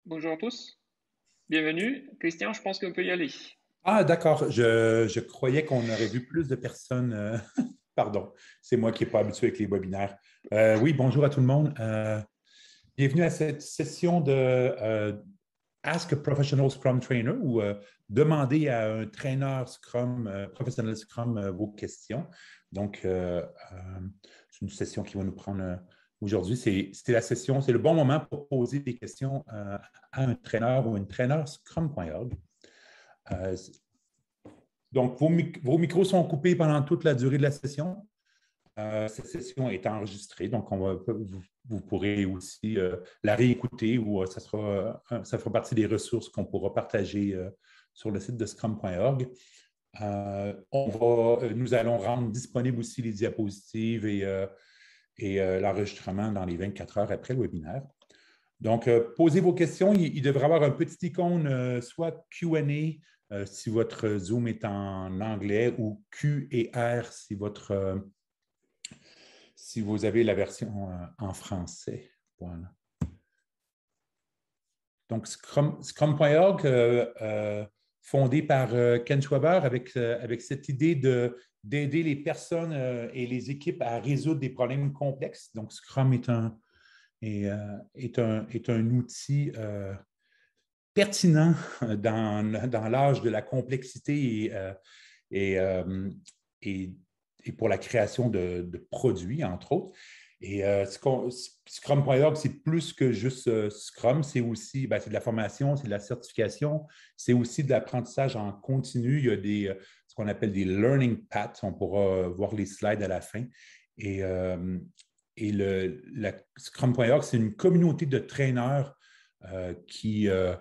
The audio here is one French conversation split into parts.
Bonjour à tous, bienvenue. Christian, je pense qu'on peut y aller. Ah, d'accord. Je croyais qu'on aurait vu plus de personnes. Pardon, c'est moi qui n'ai pas habitué avec les webinaires. Oui, bonjour à tout le monde. Bienvenue à cette session de Ask a Professional Scrum Trainer ou demander à un traîneur Scrum, professionnel Scrum, vos questions. Donc, c'est une session qui va nous prendre aujourd'hui. C'est la session, c'est le bon moment pour poser des questions à un traîneur ou une traîneur Scrum.org. Donc, vos micros sont coupés pendant toute la durée de la session. Cette session est enregistrée, donc vous pourrez aussi la réécouter ou ça fera partie des ressources qu'on pourra partager sur le site de scrum.org. Nous allons rendre disponibles aussi les diapositives et l'enregistrement dans les 24 heures après le webinaire. Donc, posez vos questions. Il devrait y avoir un petit icône, soit Q&A si votre Zoom est en anglais ou Q et R si vous avez la version en français. Voilà. Donc, Scrum.org, fondé par Ken Schwaber avec cette idée d'aider les personnes et les équipes à résoudre des problèmes complexes. Donc, Scrum est un outil pertinent dans l'âge de la complexité et, euh, et, et pour la création de produits, entre autres. Et Scrum.org, c'est plus que juste Scrum, c'est aussi c'est de la formation, c'est de la certification, c'est aussi de l'apprentissage en continu. Il y a ce qu'on appelle des learning paths, on pourra voir les slides à la fin. Et, euh, la Scrum.org, c'est une communauté de traîneurs euh, qui, euh,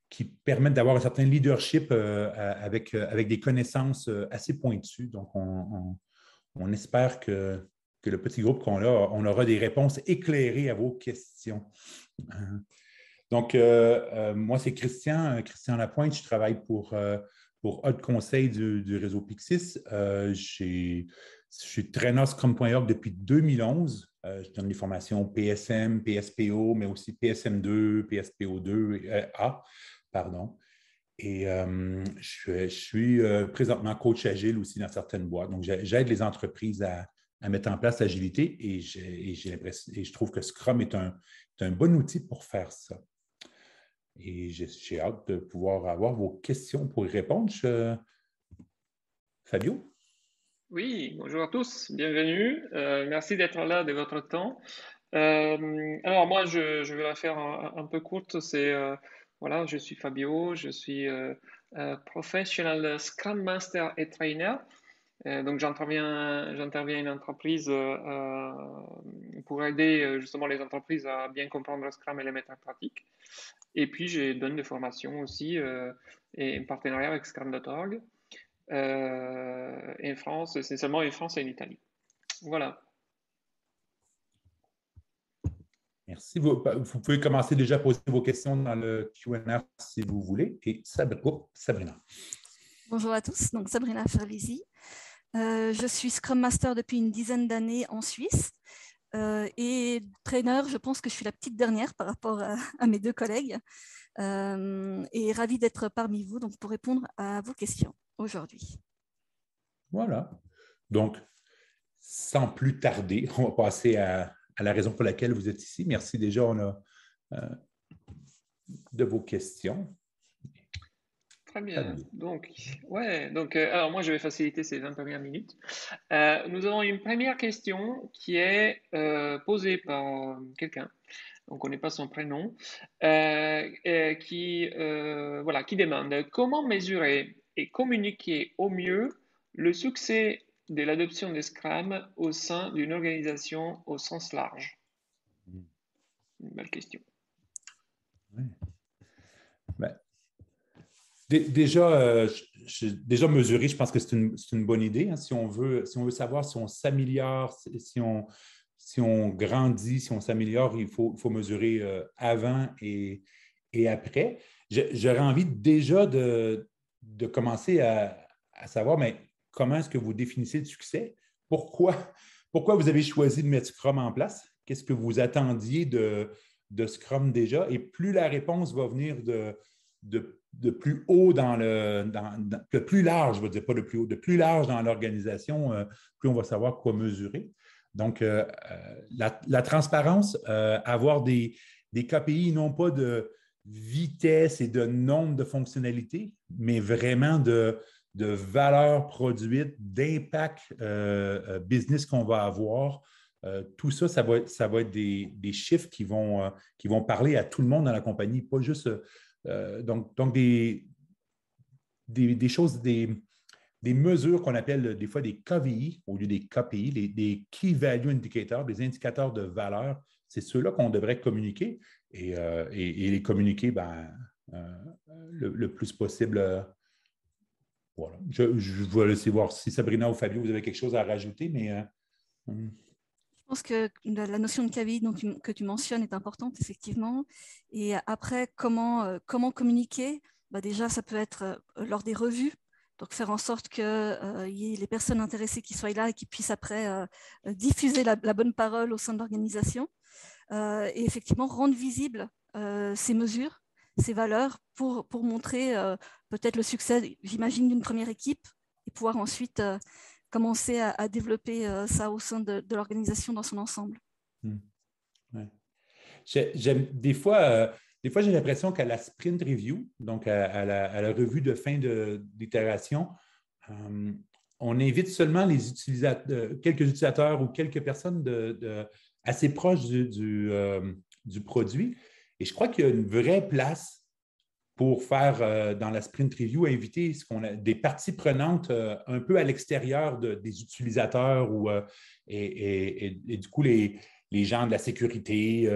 qui permettent d'avoir un certain leadership avec des connaissances assez pointues. Donc, on espère que le petit groupe qu'on a, on aura des réponses éclairées à vos questions. Donc, moi, c'est Christian Lapointe. Je travaille pour Haute Conseil du réseau Pixis. Je suis traîneur Scrum.org depuis 2011. Je donne des formations PSM, PSPO, mais aussi PSM2, PSPO2, A, pardon. Et je suis présentement coach agile aussi dans certaines boîtes. Donc, j'aide les entreprises à mettre en place l'agilité et je trouve que Scrum est un bon outil pour faire ça. Et j'ai hâte de pouvoir avoir vos questions pour y répondre. Fabio? Oui, bonjour à tous, bienvenue. Merci d'être là de votre temps. Alors moi, je vais la faire un peu courte. Voilà, je suis Fabio, je suis professional Scrum Master et Trainer. Donc j'interviens une entreprise pour aider justement les entreprises à bien comprendre le Scrum et les mettre en pratique. Et puis je donne des formations aussi et un partenariat avec Scrum.org en France, essentiellement en France et en Italie. Voilà. Merci. Vous pouvez commencer déjà à poser vos questions dans le Q&A si vous voulez. Et Sabrina. Bonjour à tous, donc Sabrina Ferlisi. Je suis Scrum Master depuis une dizaine d'années en Suisse et trainer, je pense que je suis la petite dernière par rapport à mes deux collègues et ravie d'être parmi vous donc pour répondre à vos questions aujourd'hui. Voilà. Donc, sans plus tarder, on va passer à la raison pour laquelle vous êtes ici. Merci déjà euh, de vos questions. Très bien. Fabio. Alors moi je vais faciliter ces 20 premières minutes. Nous avons une première question qui est posée par quelqu'un, on ne connaît pas son prénom, qui demande comment mesurer et communiquer au mieux le succès de l'adoption des Scrum au sein d'une organisation au sens large. Une belle question. Ouais. Ben, déjà mesurer, je pense que c'est une bonne idée. Hein, si on veut savoir si on s'améliore, si on grandit, si on s'améliore, il faut mesurer avant et après. J'aurais envie déjà de commencer à savoir, mais comment est-ce que vous définissez le succès? Pourquoi, pourquoi vous avez choisi de mettre Scrum en place? Qu'est-ce que vous attendiez de Scrum déjà, et plus la réponse va venir de plus haut de plus large, je ne veux dire pas de plus haut, de plus large dans l'organisation, plus on va savoir quoi mesurer. Donc, la transparence, avoir des KPI, non pas de vitesse et de nombre de fonctionnalités, mais vraiment de valeur produite, d'impact business qu'on va avoir. Tout ça, ça va être des chiffres qui vont parler à tout le monde dans la compagnie, pas juste donc des choses, des mesures qu'on appelle des fois des KVI au lieu des KPI, des Key Value Indicators, des indicateurs de valeur. C'est ceux-là qu'on devrait communiquer et les communiquer le plus possible. Voilà. Je vais laisser voir si Sabrina ou Fabio, vous avez quelque chose à rajouter, mais Je pense que la notion de KVI que tu mentionnes est importante, effectivement. Et après, comment communiquer? Déjà, ça peut être lors des revues. Donc, faire en sorte qu'il y ait les personnes intéressées qui soient là et qui puissent après diffuser la bonne parole au sein de l'organisation. Et effectivement, rendre visibles ces mesures, ces valeurs pour montrer peut-être le succès, j'imagine, d'une première équipe et pouvoir ensuite commencer à développer ça au sein de l'organisation dans son ensemble. Ouais. Des fois, j'ai l'impression qu'à la sprint review, donc à la revue de fin d'itération, on invite seulement les utilisateurs, quelques utilisateurs ou quelques personnes assez proches du produit. Et je crois qu'il y a une vraie place pour faire, dans la sprint review, inviter des parties prenantes un peu à l'extérieur des utilisateurs et du coup, les gens de la sécurité,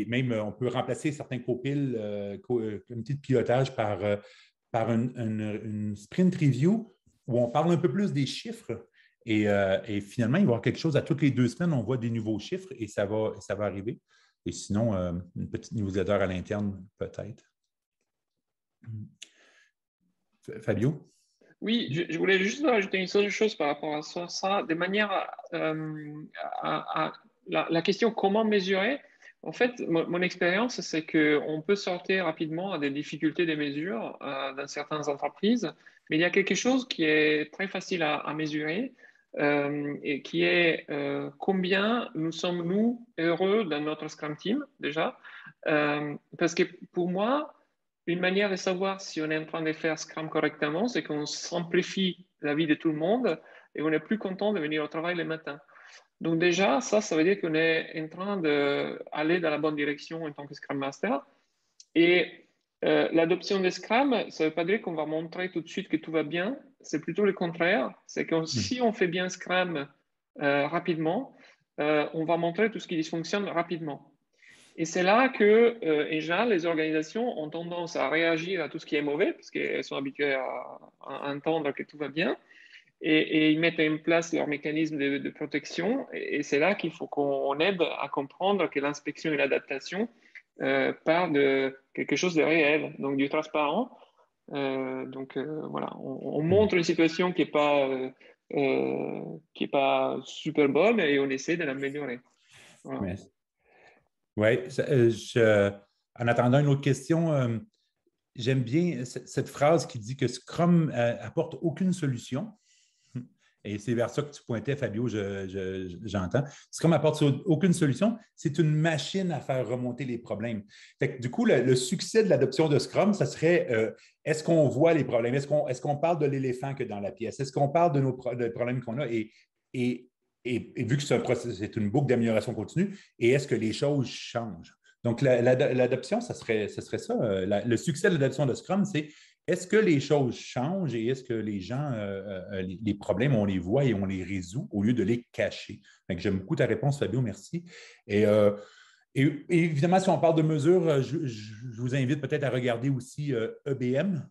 même on peut remplacer certains comités de pilotage par une sprint review où on parle un peu plus des chiffres. Et finalement, il va y avoir quelque chose à toutes les 2 semaines, on voit des nouveaux chiffres et ça va arriver. Et sinon, une petite newsletter à l'interne, peut-être. Fabio? Oui, je voulais juste rajouter une seule chose par rapport à ça, de manière à la question comment mesurer. En fait, mon expérience, c'est qu'on peut sortir rapidement à des difficultés de mesure dans certaines entreprises, mais il y a quelque chose qui est très facile à mesurer et qui est combien nous sommes, nous, heureux dans notre Scrum Team, déjà. Parce que pour moi, une manière de savoir si on est en train de faire Scrum correctement, c'est qu'on simplifie la vie de tout le monde et on est plus content de venir au travail le matin. Donc déjà, ça veut dire qu'on est en train d'aller dans la bonne direction en tant que Scrum Master. Et l'adoption de Scrum, ça ne veut pas dire qu'on va montrer tout de suite que tout va bien. C'est plutôt le contraire. C'est que si on fait bien Scrum rapidement, on va montrer tout ce qui dysfonctionne rapidement. Et c'est là que, en général, les organisations ont tendance à réagir à tout ce qui est mauvais, parce qu'elles sont habituées à entendre que tout va bien, et ils mettent en place leurs mécanismes de protection. Et c'est là qu'il faut qu'on aide à comprendre que l'inspection et l'adaptation partent de quelque chose de réel, donc du transparent. Voilà, on montre une situation qui est pas super bonne et on essaie de l'améliorer. Voilà. Oui, en attendant une autre question, j'aime bien cette phrase qui dit que Scrum apporte aucune solution. Et c'est vers ça que tu pointais, Fabio, j'entends. Scrum apporte aucune solution. C'est une machine à faire remonter les problèmes. Fait que, du coup, le succès de l'adoption de Scrum, ça serait est-ce qu'on voit les problèmes? Est-ce qu'on parle de l'éléphant que dans la pièce? Est-ce qu'on parle des problèmes qu'on a? Et vu que c'est une boucle d'amélioration continue, et est-ce que les choses changent? Donc, l'adoption, ça serait ça. Le succès de l'adoption de Scrum, c'est est-ce que les choses changent et est-ce que les gens, les problèmes, on les voit et on les résout au lieu de les cacher? J'aime beaucoup ta réponse, Fabio, merci. Et évidemment, si on parle de mesures, je vous invite peut-être à regarder aussi EBM,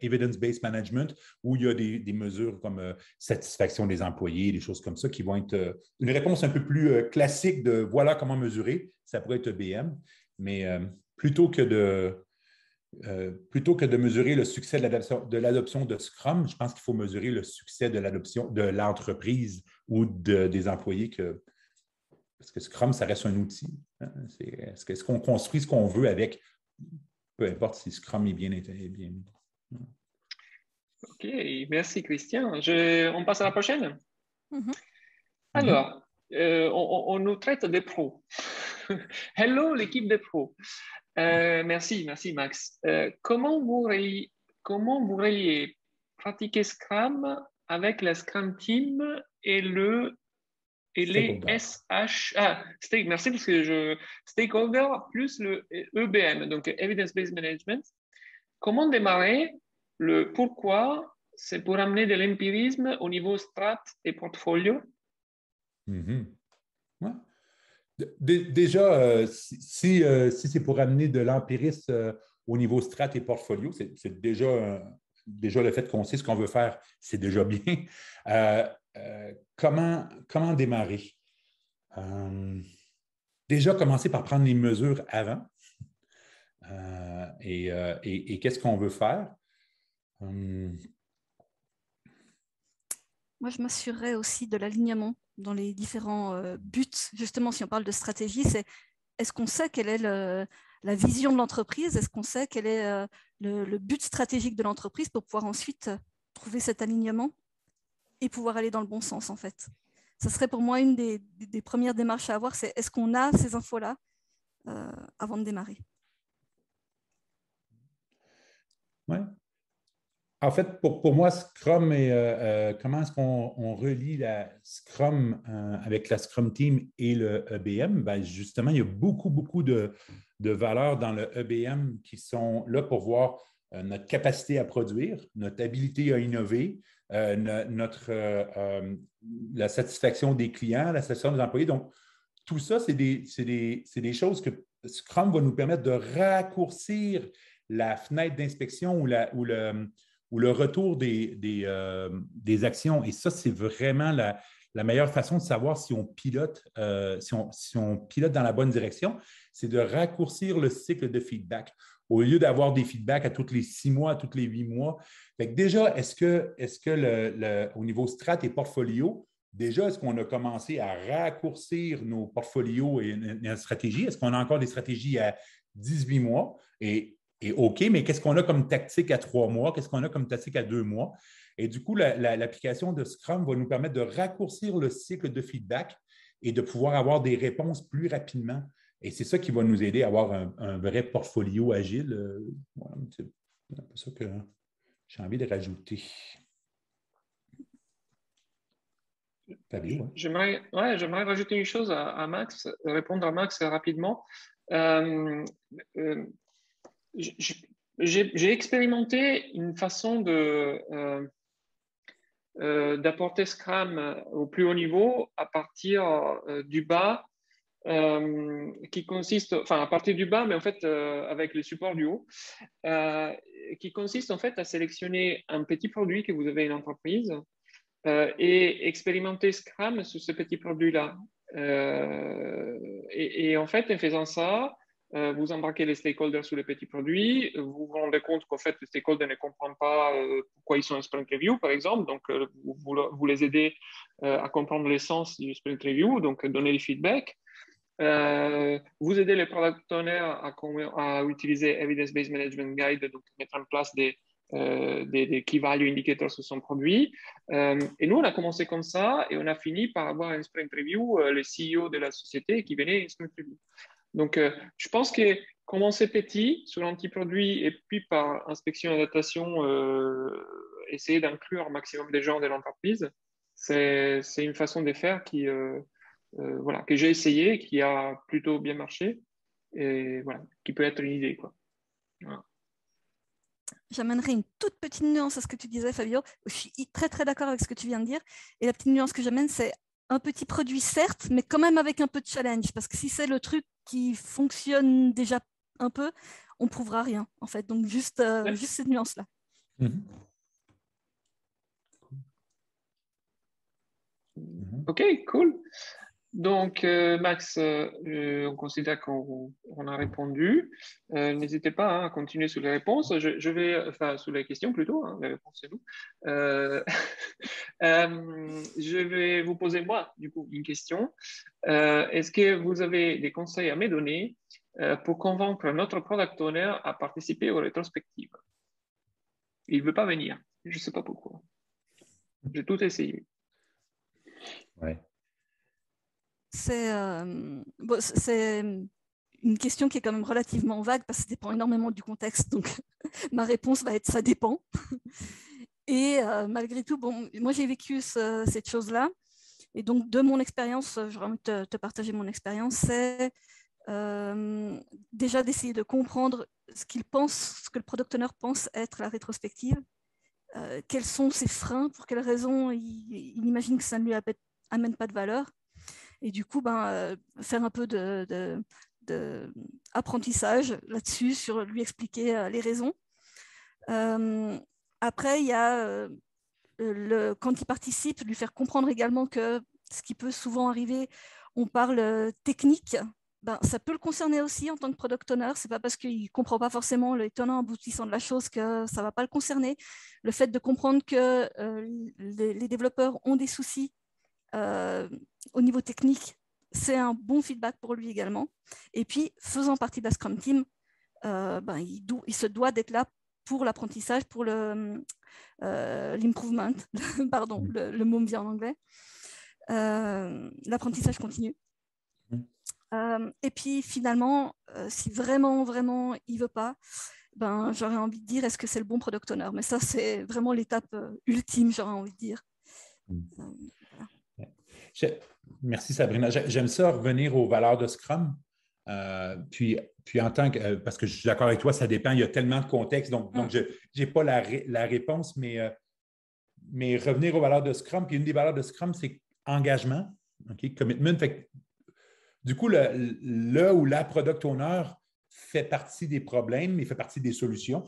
Evidence-Based Management, où il y a des mesures comme satisfaction des employés, des choses comme ça, qui vont être une réponse un peu plus classique de voilà comment mesurer. Ça pourrait être EBM, mais plutôt que de mesurer le succès de l'adoption de Scrum, je pense qu'il faut mesurer le succès de l'adoption de l'entreprise ou des employés parce que Scrum, ça reste un outil. Hein. Est-ce qu'on construit ce qu'on veut avec, peu importe si Scrum est bien. OK, merci Christian. On passe à la prochaine. Mhm. Alors, on nous traite des pros. Hello, l'équipe des pros. Merci Max. Comment vous reliez pratiquer Scrum avec la Scrum Team et les SH. Merci parce que stakeholder plus le EBM, donc Evidence-Based Management. Comment démarrer? Le pourquoi? C'est pour amener de l'empirisme au niveau strat et portfolio. Ouais. Déjà, si c'est pour amener de l'empirisme au niveau strat et portfolio, c'est déjà le fait qu'on sait ce qu'on veut faire, c'est déjà bien. Comment démarrer? Déjà, commencer par prendre les mesures avant. Et qu'est-ce qu'on veut faire? Moi, je m'assurerais aussi de l'alignement dans les différents buts. Justement, si on parle de stratégie, est-ce qu'on sait quelle est la vision de l'entreprise? Est-ce qu'on sait quel est le but stratégique de l'entreprise pour pouvoir ensuite trouver cet alignement et pouvoir aller dans le bon sens, en fait? Ça serait pour moi une des premières démarches à avoir, c'est est-ce qu'on a ces infos-là avant de démarrer? Oui. En fait, pour moi, Scrum comment est-ce qu'on relie la Scrum avec la Scrum Team et le EBM? Ben, justement, il y a beaucoup de valeurs dans le EBM qui sont là pour voir notre capacité à produire, notre habilité à innover, la satisfaction des clients, la satisfaction des employés. Donc, tout ça, c'est des choses que Scrum va nous permettre de raccourcir la fenêtre d'inspection ou le retour des actions. Et ça, c'est vraiment la meilleure façon de savoir si on pilote, si on pilote dans la bonne direction, c'est de raccourcir le cycle de feedback. Au lieu d'avoir des feedbacks à tous les 6 mois, à tous les 8 mois. Fait que déjà, est-ce que au niveau strat et portfolio, déjà, est-ce qu'on a commencé à raccourcir nos portfolios et notre stratégie? Est-ce qu'on a encore des stratégies à 18 mois? Et OK, mais qu'est-ce qu'on a comme tactique à 3 mois? Qu'est-ce qu'on a comme tactique à 2 mois? Et du coup, l'application de Scrum va nous permettre de raccourcir le cycle de feedback et de pouvoir avoir des réponses plus rapidement. Et c'est ça qui va nous aider à avoir un vrai portfolio agile. Voilà, c'est un peu ça que j'ai envie de rajouter. Fabio, hein? J'aimerais rajouter une chose à Max, répondre à Max rapidement. J'ai expérimenté une façon d'apporter Scrum au plus haut niveau à partir du bas, qui consiste, enfin à partir du bas, mais en fait avec le support du haut, qui consiste en fait à sélectionner un petit produit que vous avez une entreprise et expérimenter Scrum sur ce petit produit-là. Et en fait, en faisant ça, vous embarquez les stakeholders sur les petits produits, vous vous rendez compte qu'en fait, les stakeholders ne comprennent pas pourquoi ils sont en sprint review, par exemple, donc vous les aidez à comprendre l'essence du sprint review, donc donner les feedbacks. Vous aidez les product owners à utiliser Evidence-Based Management Guide, donc mettre en place des key value indicators sur son produit. Et nous, on a commencé comme ça et on a fini par avoir un sprint review, le CEO de la société qui venait une sprint review. Donc, je pense que commencer petit sur un petit produit et puis par inspection et adaptation, essayer d'inclure un maximum de gens de l'entreprise, c'est une façon de faire voilà, que j'ai essayé, qui a plutôt bien marché et voilà, qui peut être une idée, quoi. Voilà. J'amènerai une toute petite nuance à ce que tu disais, Fabio. Je suis très, très d'accord avec ce que tu viens de dire. Et la petite nuance que j'amène, c'est un petit produit, certes, mais quand même avec un peu de challenge. Parce que si c'est le truc qui fonctionne déjà un peu, on ne prouvera rien, en fait. Donc, juste cette nuance-là. OK, cool. Donc, Max, on considère qu'on a répondu. N'hésitez pas hein, à continuer sur les réponses. Je vais, enfin, sur les questions plutôt, hein, les réponses c'est nous. Je vais vous poser moi, du coup, une question. Est-ce que vous avez des conseils à me donner pour convaincre notre product owner à participer aux rétrospectives? Il ne veut pas venir. Je ne sais pas pourquoi. J'ai tout essayé. Ouais. C'est une question qui est quand même relativement vague parce que ça dépend énormément du contexte. Donc, ma réponse va être ça dépend. Et malgré tout, bon, moi, j'ai vécu cette chose-là. Et donc, de mon expérience, j'aurais envie de te partager mon expérience, c'est déjà d'essayer de comprendre ce qu'il pense, ce que le product owner pense être la rétrospective. Quels sont ses freins, pour quelles raisons il imagine que ça ne lui amène pas de valeur. Et du coup, faire un peu d'apprentissage là-dessus, sur lui expliquer les raisons. Après, il y a quand il participe, lui faire comprendre également que ce qui peut souvent arriver, on parle technique, ça peut le concerner aussi en tant que product owner. C'est pas parce qu'il ne comprend pas forcément les tenants aboutissants de la chose que ça ne va pas le concerner. Le fait de comprendre que les développeurs ont des soucis au niveau technique, c'est un bon feedback pour lui également. Et puis, faisant partie de la Scrum Team, il se doit d'être là pour l'apprentissage, pour l'improvement, pardon, le mot me vient en anglais, l'apprentissage continu. Et puis finalement, si vraiment, vraiment il ne veut pas, j'aurais envie de dire, est-ce que c'est le bon product owner? Mais ça, c'est vraiment l'étape ultime, j'aurais envie de dire. Voilà. Merci Sabrina. J'aime ça revenir aux valeurs de Scrum. Puis en tant que, parce que je suis d'accord avec toi, ça dépend, il y a tellement de contextes, donc je n'ai pas la réponse, mais revenir aux valeurs de Scrum. Puis une des valeurs de Scrum, c'est engagement, commitment. Fait que, du coup, le ou la product owner fait partie des problèmes, mais fait partie des solutions,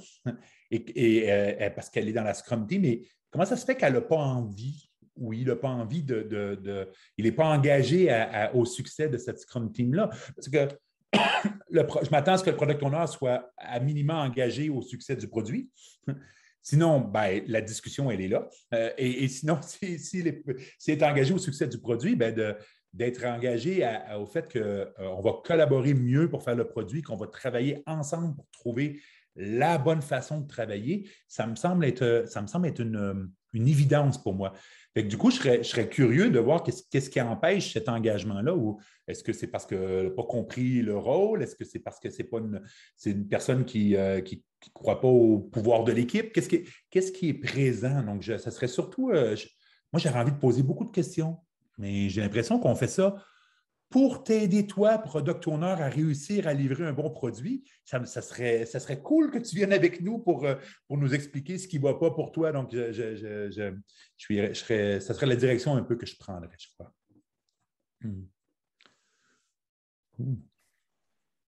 parce qu'elle est dans la Scrum Team. Mais comment ça se fait qu'elle n'a pas envie, ou il n'a pas envie il n'est pas engagé au succès de cette Scrum Team-là? Parce que je m'attends à ce que le product owner soit à minima engagé au succès du produit. Sinon, la discussion, elle est là. Et sinon, s'il est engagé au succès du produit, d'être engagé au fait qu'on va collaborer mieux pour faire le produit, qu'on va travailler ensemble pour trouver la bonne façon de travailler, ça me semble être une évidence pour moi. Fait que, du coup, je serais curieux de voir qu'est-ce qui empêche cet engagement-là, ou est-ce que c'est parce qu'elle n'a pas compris le rôle? Est-ce que c'est parce que c'est une personne qui ne croit pas au pouvoir de l'équipe? Qu'est-ce qui est présent? Donc, ça serait surtout, moi, j'aurais envie de poser beaucoup de questions, mais j'ai l'impression qu'on fait ça pour t'aider, toi, product owner, à réussir à livrer un bon produit. Ça serait cool que tu viennes avec nous pour nous expliquer ce qui ne va pas pour toi. Donc, ça serait la direction un peu que je prendrais, je crois.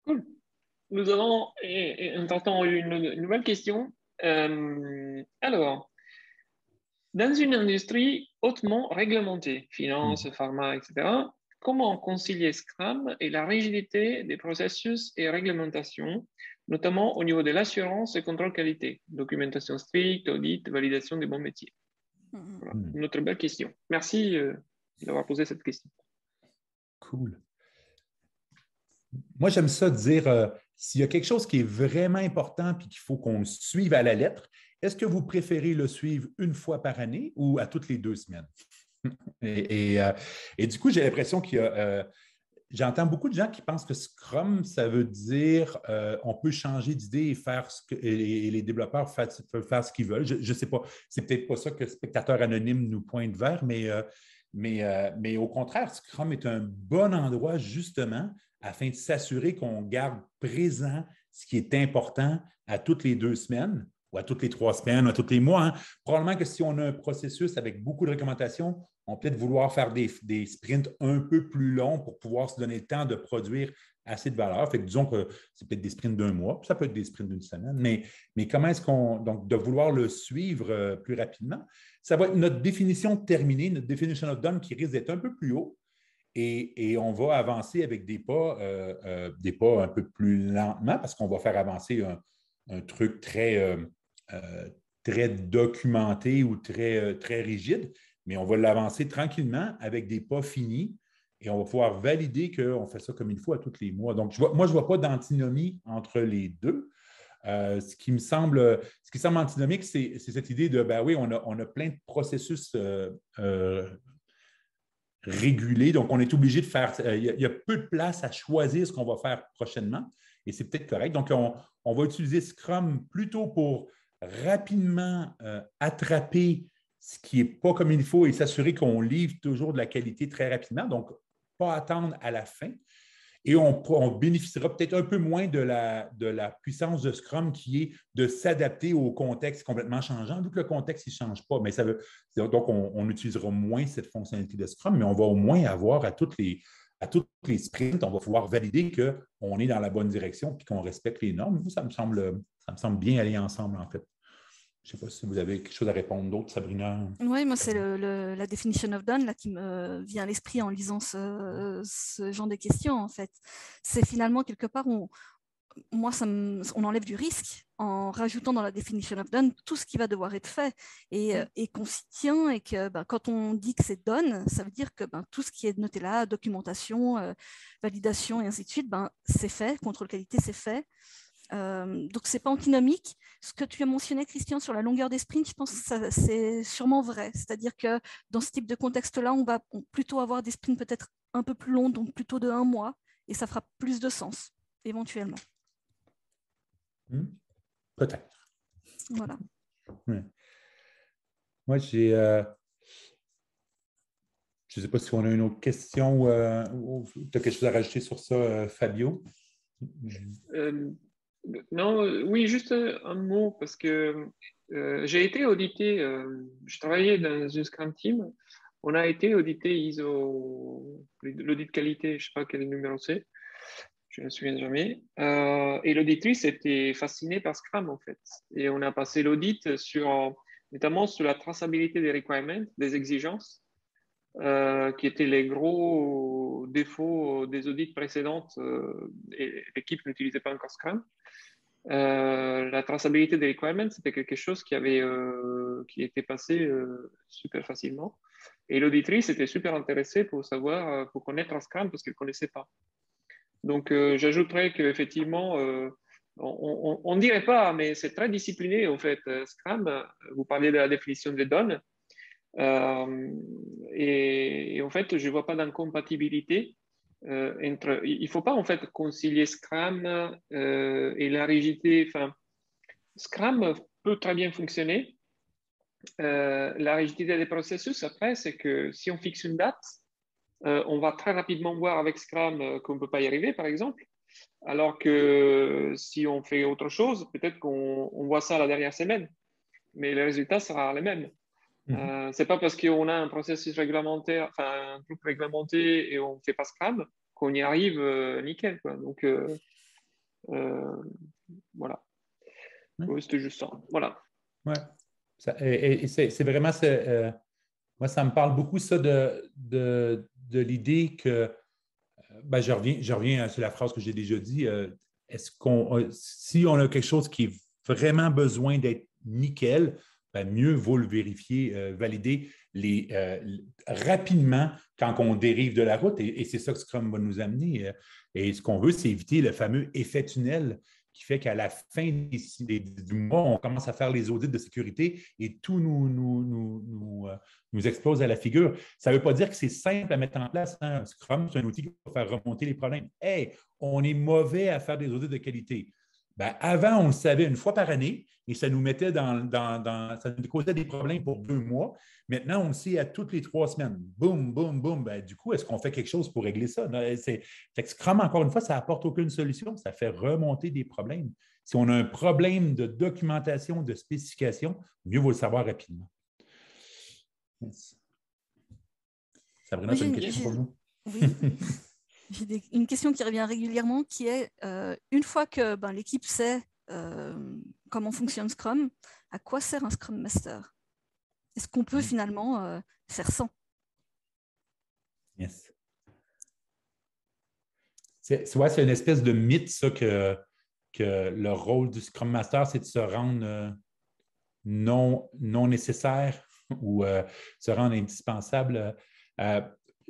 Cool. Nous avons entendons une nouvelle question. Alors, dans une industrie hautement réglementée, finance, pharma, etc., comment concilier Scrum et la rigidité des processus et réglementations, notamment au niveau de l'assurance et contrôle qualité, documentation stricte, audit, validation des bons métiers? Voilà, une autre belle question. Merci d'avoir posé cette question. Cool. Moi, j'aime ça dire, s'il y a quelque chose qui est vraiment important et qu'il faut qu'on le suive à la lettre, est-ce que vous préférez le suivre une fois par année ou à toutes les 2 semaines? Et du coup, j'ai l'impression qu'il y a... j'entends beaucoup de gens qui pensent que Scrum, ça veut dire on peut changer d'idée et faire et les développeurs peuvent faire ce qu'ils veulent. Je ne sais pas, c'est peut-être pas ça que Spectateur Anonyme nous pointe vers, mais au contraire, Scrum est un bon endroit justement afin de s'assurer qu'on garde présent ce qui est important à toutes les 2 semaines ou à toutes les 3 semaines, ou à tous les mois. Hein. Probablement que si on a un processus avec beaucoup de recommandations, on peut peut-être vouloir faire des sprints un peu plus longs pour pouvoir se donner le temps de produire assez de valeur. Fait que disons que c'est peut-être des sprints d'1 mois, ça peut être des sprints d'1 semaine, mais comment est-ce donc de vouloir le suivre plus rapidement, ça va être notre définition terminée, notre definition of done qui risque d'être un peu plus haut. et on va avancer avec des pas un peu plus lentement parce qu'on va faire avancer un truc très documenté ou très rigide, mais on va l'avancer tranquillement avec des pas finis et on va pouvoir valider qu'on fait ça comme il faut à tous les mois. Donc, je ne vois pas d'antinomie entre les deux. Ce qui semble antinomique, c'est cette idée de, ben oui, on a plein de processus régulés, donc on est obligé de faire, il y a peu de place à choisir ce qu'on va faire prochainement, et c'est peut-être correct. Donc, on va utiliser Scrum plutôt pour rapidement attraper ce qui n'est pas comme il faut et s'assurer qu'on livre toujours de la qualité très rapidement, donc pas attendre à la fin. Et on bénéficiera peut-être un peu moins de la puissance de Scrum qui est de s'adapter au contexte complètement changeant, vu que le contexte ne change pas. Mais donc, on utilisera moins cette fonctionnalité de Scrum, mais on va au moins avoir à toutes les sprints, on va pouvoir valider qu'on est dans la bonne direction et qu'on respecte les normes. Ça me semble bien aller ensemble, en fait. Je ne sais pas si vous avez quelque chose à répondre d'autre, Sabrina. Oui, moi, c'est la definition of done là, qui me vient à l'esprit en lisant ce genre de questions, en fait. C'est finalement, quelque part, on enlève du risque en rajoutant dans la definition of done tout ce qui va devoir être fait et qu'on s'y tient et que quand on dit que c'est done, ça veut dire que tout ce qui est noté là, documentation, validation et ainsi de suite, c'est fait, contrôle qualité, c'est fait. Donc, ce n'est pas antinomique. Ce que tu as mentionné, Christian, sur la longueur des sprints, je pense que c'est sûrement vrai. C'est-à-dire que dans ce type de contexte-là, on va plutôt avoir des sprints peut-être un peu plus longs, donc plutôt de 1 mois, et ça fera plus de sens, éventuellement. Peut-être. Voilà. Ouais. Moi, je ne sais pas si on a une autre question ou tu as quelque chose à rajouter sur ça, Fabio? Non, oui, juste un mot, parce que j'ai été audité, je travaillais dans une Scrum Team, on a été audité ISO, l'audit qualité, je ne sais pas quel numéro c'est, je ne me souviens jamais, et l'auditrice était fascinée par Scrum, en fait. Et on a passé l'audit notamment sur la traçabilité des requirements, des exigences, qui étaient les gros défauts des audits précédentes, et l'équipe n'utilisait pas encore Scrum. La traçabilité des requirements, c'était quelque chose qui était passé super facilement. Et l'auditrice était super intéressée pour savoir, pour connaître Scrum parce qu'elle ne connaissait pas. Donc, j'ajouterais qu'effectivement, on ne dirait pas, mais c'est très discipliné, en fait, Scrum. Vous parliez de la définition des données. Et en fait, je ne vois pas d'incompatibilité il ne faut pas en fait concilier Scrum et la rigidité. Enfin, Scrum peut très bien fonctionner. La rigidité des processus, après, c'est que si on fixe une date, on va très rapidement voir avec Scrum qu'on ne peut pas y arriver, par exemple. Alors que si on fait autre chose, peut-être qu'on voit ça la dernière semaine, mais le résultat sera le même. C'est pas parce qu'on a un processus réglementaire, enfin un truc réglementé et on fait pas Scrum qu'on y arrive nickel, quoi. Donc voilà. Oui, c'était juste ça. Voilà. Ouais. Et c'est vraiment moi, ça me parle beaucoup ça de l'idée que je reviens sur la phrase que j'ai déjà dit. Si on a quelque chose qui est vraiment besoin d'être nickel, mieux vaut le vérifier, valider rapidement quand on dérive de la route. Et c'est ça que Scrum va nous amener. Et ce qu'on veut, c'est éviter le fameux effet tunnel qui fait qu'à la fin du mois, on commence à faire les audits de sécurité et tout nous explose à la figure. Ça ne veut pas dire que c'est simple à mettre en place. Hein. Scrum, c'est un outil qui va faire remonter les problèmes. Hey, on est mauvais à faire des audits de qualité. Avant, on le savait une fois par année et ça nous mettait ça nous causait des problèmes pour 2 mois. Maintenant, on le sait à toutes les 3 semaines. Boum, boum, boum. Du coup, est-ce qu'on fait quelque chose pour régler ça? Scrum, encore une fois, ça n'apporte aucune solution. Ça fait remonter des problèmes. Si on a un problème de documentation, de spécification, mieux vaut le savoir rapidement. Yes. Sabrina, tu as une question pour nous? Oui. J'ai une question qui revient régulièrement qui est, une fois que l'équipe sait comment fonctionne Scrum, à quoi sert un Scrum Master? Est-ce qu'on peut finalement faire sans? Yes. c'est une espèce de mythe, ça, que le rôle du Scrum Master, c'est de se rendre non nécessaire ou se rendre indispensable.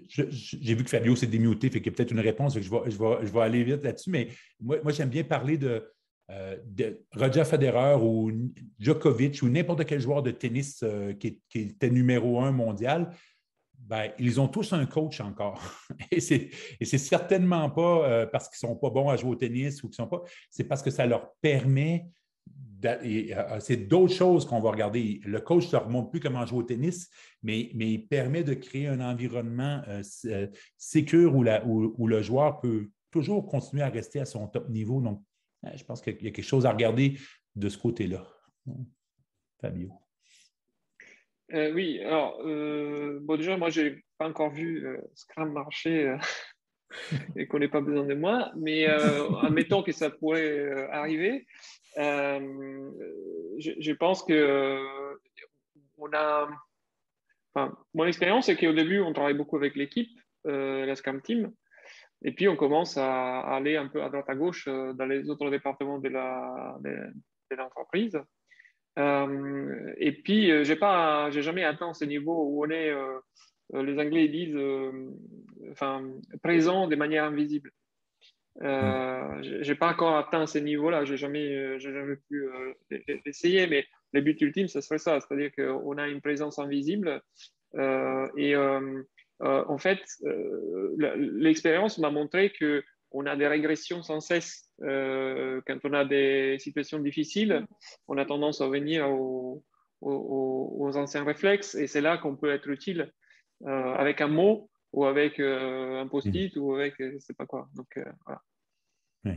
J'ai vu que Fabio s'est démuté, fait qu'il y a peut-être une réponse, fait que je vais aller vite là-dessus, mais moi j'aime bien parler de Roger Federer ou Djokovic ou n'importe quel joueur de tennis qui était numéro 1 mondial. Ben, ils ont tous un coach encore. Et c'est certainement pas parce qu'ils ne sont pas bons à jouer au tennis ou qu'ils sont pas. C'est parce que ça leur permet. C'est d'autres choses qu'on va regarder. Le coach ne leur montre plus comment jouer au tennis, mais il permet de créer un environnement sécure où le joueur peut toujours continuer à rester à son top niveau. Donc, je pense qu'il y a quelque chose à regarder de ce côté-là. Fabio. Oui, alors, bon, déjà, moi, je n'ai pas encore vu Scrum marcher et qu'on n'ait pas besoin de moi, mais admettons que ça pourrait arriver. Je pense que on a. Enfin, mon expérience, c'est qu'au début, on travaille beaucoup avec l'équipe, la Scrum Team, et puis on commence à aller un peu à droite à gauche dans les autres départements de l'entreprise. Et puis, j'ai jamais atteint ce niveau où on est, les Anglais disent, présent de manière invisible. J'ai pas encore atteint ce niveau-là, j'ai jamais pu l'essayer, mais le but ultime, ce serait ça, c'est-à-dire qu'on a une présence invisible en fait, l'expérience m'a montré que on a des régressions sans cesse. Quand on a des situations difficiles, on a tendance à revenir aux anciens réflexes et c'est là qu'on peut être utile avec un mot ou avec un post-it ou avec je ne sais pas quoi. Donc, voilà. Oui.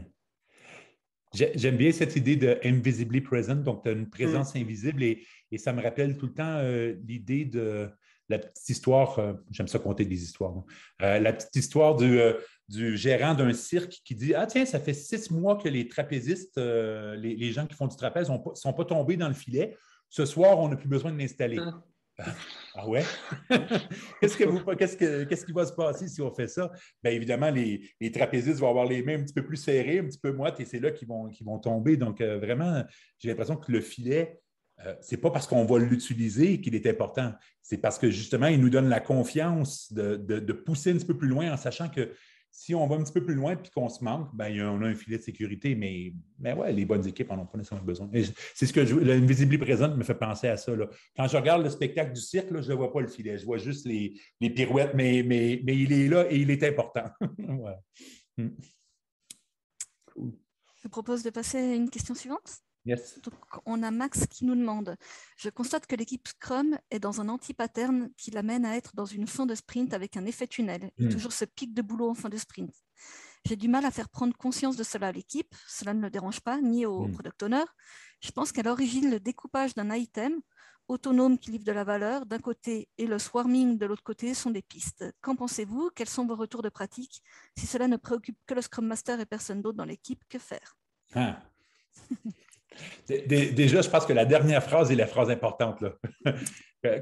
J'aime bien cette idée de invisibly present, donc tu as une présence invisible et ça me rappelle tout le temps l'idée de la petite histoire, j'aime ça compter des histoires, la petite histoire du gérant d'un cirque qui dit « Ah tiens, ça fait 6 mois que les trapézistes, les gens qui font du trapèze ne sont pas tombés dans le filet. Ce soir, on n'a plus besoin de l'installer. » Ah ouais? Qu'est-ce qui va se passer si on fait ça? Bien évidemment, les trapézistes vont avoir les mains un petit peu plus serrées, un petit peu moites, et c'est là qu'ils vont tomber. Donc, vraiment, j'ai l'impression que le filet, ce n'est pas parce qu'on va l'utiliser qu'il est important. C'est parce que justement, il nous donne la confiance de pousser un petit peu plus loin en sachant que si on va un petit peu plus loin et qu'on se manque, ben, on a un filet de sécurité, mais ouais, les bonnes équipes n'en ont pas nécessairement besoin. C'est ce que l'invisibly présent me fait penser à ça. Là. Quand je regarde le spectacle du cirque, là, je ne vois pas le filet, je vois juste les pirouettes, mais il est là et il est important. Voilà. Cool. Je propose de passer à une question suivante. Yes. Donc, on a Max qui nous demande « Je constate que l'équipe Scrum est dans un anti-pattern qui l'amène à être dans une fin de sprint avec un effet tunnel et toujours ce pic de boulot en fin de sprint. J'ai du mal à faire prendre conscience de cela à l'équipe. Cela ne le dérange pas, ni au product owner. Je pense qu'à l'origine, le découpage d'un item autonome qui livre de la valeur d'un côté et le swarming de l'autre côté sont des pistes. Qu'en pensez-vous? Quels sont vos retours de pratique? Si cela ne préoccupe que le Scrum Master et personne d'autre dans l'équipe, que faire? Déjà, je pense que la dernière phrase est la phrase importante. Là.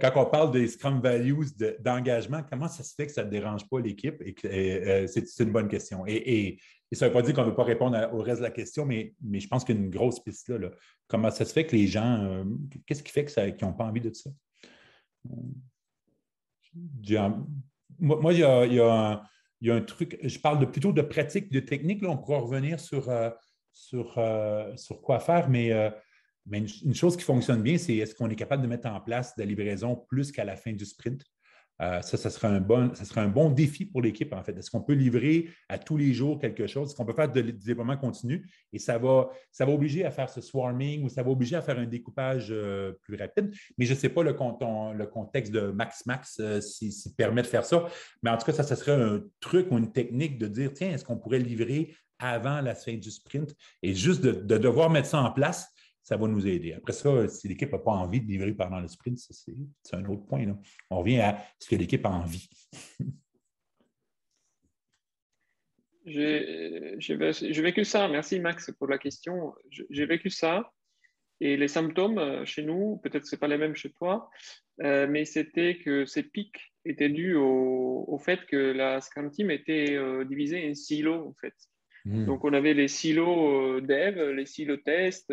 Quand on parle des Scrum Values d'engagement, comment ça se fait que ça ne dérange pas l'équipe? C'est une bonne question. Et ça ne veut pas dire qu'on ne veut pas répondre au reste de la question, mais je pense qu'il y a une grosse piste là. Comment ça se fait que les gens, qu'est-ce qui fait qu'ils n'ont pas envie de ça? Moi, il y a un truc, je parle plutôt de pratique, de technique. Là, on pourra revenir sur quoi faire, mais une chose qui fonctionne bien, c'est est-ce qu'on est capable de mettre en place de la livraison plus qu'à la fin du sprint? Ça serait un bon défi pour l'équipe, en fait. Est-ce qu'on peut livrer à tous les jours quelque chose? Est-ce qu'on peut faire du développement continu? Et ça va obliger à faire ce swarming ou ça va obliger à faire un découpage plus rapide. Mais je ne sais pas le contexte de Max s'il permet de faire ça. Mais en tout cas, ça serait un truc ou une technique de dire, tiens, est-ce qu'on pourrait livrer avant la fin du sprint? Et juste de devoir mettre ça en place, ça va nous aider. Après ça, si l'équipe n'a pas envie de livrer pendant le sprint, c'est un autre point. Là. On revient à ce que l'équipe a envie. J'ai vécu ça. Merci Max pour la question. J'ai vécu ça. Et les symptômes chez nous, peut-être que ce n'est pas les mêmes chez toi, mais c'était que ces pics était dû au fait que la Scrum Team était divisée en silos, en fait. Donc, on avait les silos dev, les silos test.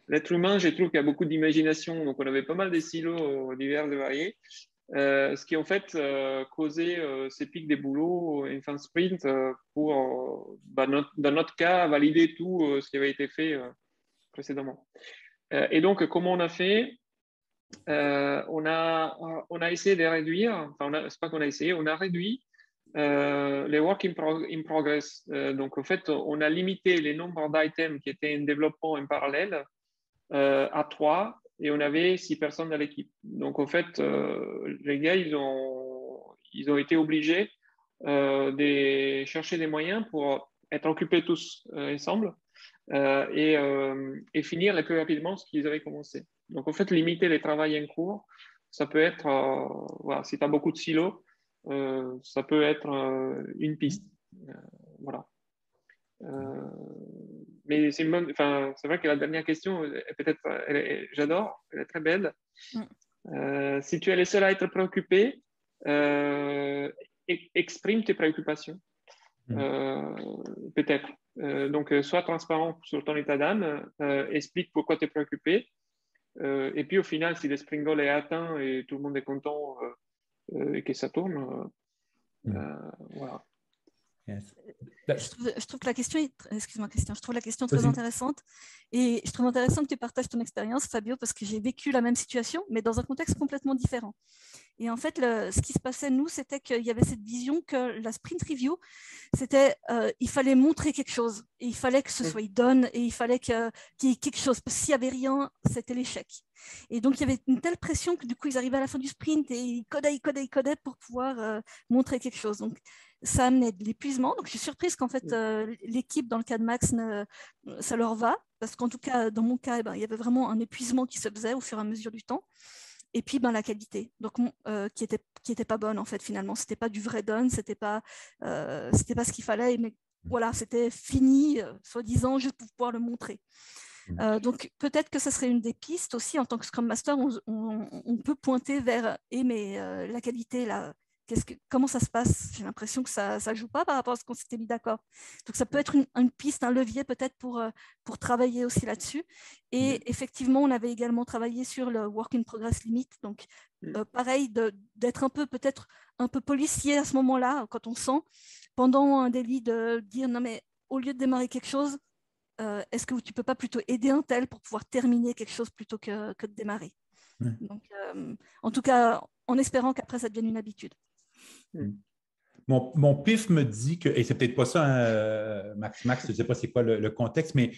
L'être humain, je trouve qu'il y a beaucoup d'imagination. Donc, on avait pas mal de silos divers et variés. Ce qui en fait causait ces pics des boulots en fin de sprint pour, dans notre cas, valider tout ce qui avait été fait précédemment. Et donc, comment on a fait? On a essayé de réduire, enfin, c'est pas qu'on a essayé, on a réduit les work in progress. Donc, en fait, on a limité les nombres d'items qui étaient en développement en parallèle à 3 et on avait 6 personnes dans l'équipe. Donc, en fait, les gars, ils ont été obligés de chercher des moyens pour être occupés tous ensemble et finir le plus rapidement ce qu'ils avaient commencé. Donc, en fait, limiter les travaux en cours, ça peut être, voilà, si tu as beaucoup de silos, ça peut être une piste. Voilà. Mais c'est vrai que la dernière question, peut-être, j'adore, elle est très belle. Si tu es le seul à être préoccupé, exprime tes préoccupations. Peut-être. Donc, sois transparent sur ton état d'âme, explique pourquoi tu es préoccupé. Et puis, au final, si le spring goal est atteint et tout le monde est content et que ça tourne, voilà. Yes. Je trouve que la question, excuse-moi Christian, je trouve la question très Vas-y. intéressante et je trouve intéressant que tu partages ton expérience, Fabio, parce que j'ai vécu la même situation, mais dans un contexte complètement différent. Et en fait, ce qui se passait, nous, c'était qu'il y avait cette vision que la sprint review, c'était il fallait montrer quelque chose, et il fallait que ce soit done, et il fallait qu'il y ait quelque chose, parce que s'il n'y avait rien, c'était l'échec. Et donc, il y avait une telle pression que du coup, ils arrivaient à la fin du sprint et ils codaient pour pouvoir montrer quelque chose. Donc, ça amenait de l'épuisement. Donc, je suis surprise qu'en fait, l'équipe, dans le cas de Max, ça leur va, parce qu'en tout cas, dans mon cas, il y avait vraiment un épuisement qui se faisait au fur et à mesure du temps. Et puis la qualité, donc qui était pas bonne en fait finalement. C'était pas du vrai done, c'était pas ce qu'il fallait. Mais voilà, c'était fini, soi-disant, juste pour pouvoir le montrer. Donc peut-être que ce serait une des pistes aussi en tant que Scrum Master, on peut pointer vers mais la qualité là. Comment ça se passe? J'ai l'impression que ça ne joue pas par rapport à ce qu'on s'était mis d'accord. Donc, ça peut être une piste, un levier peut-être pour travailler aussi là-dessus. Et effectivement, on avait également travaillé sur le work in progress limit. Donc, pareil, d'être peut-être un peu policier à ce moment-là, quand on sent, pendant un délit, de dire non, mais au lieu de démarrer quelque chose, est-ce que tu ne peux pas plutôt aider un tel pour pouvoir terminer quelque chose plutôt que de démarrer? Donc, en tout cas, en espérant qu'après, ça devienne une habitude. Mon pif me dit que, et c'est peut-être pas ça, hein, Max, je ne sais pas c'est quoi le contexte, mais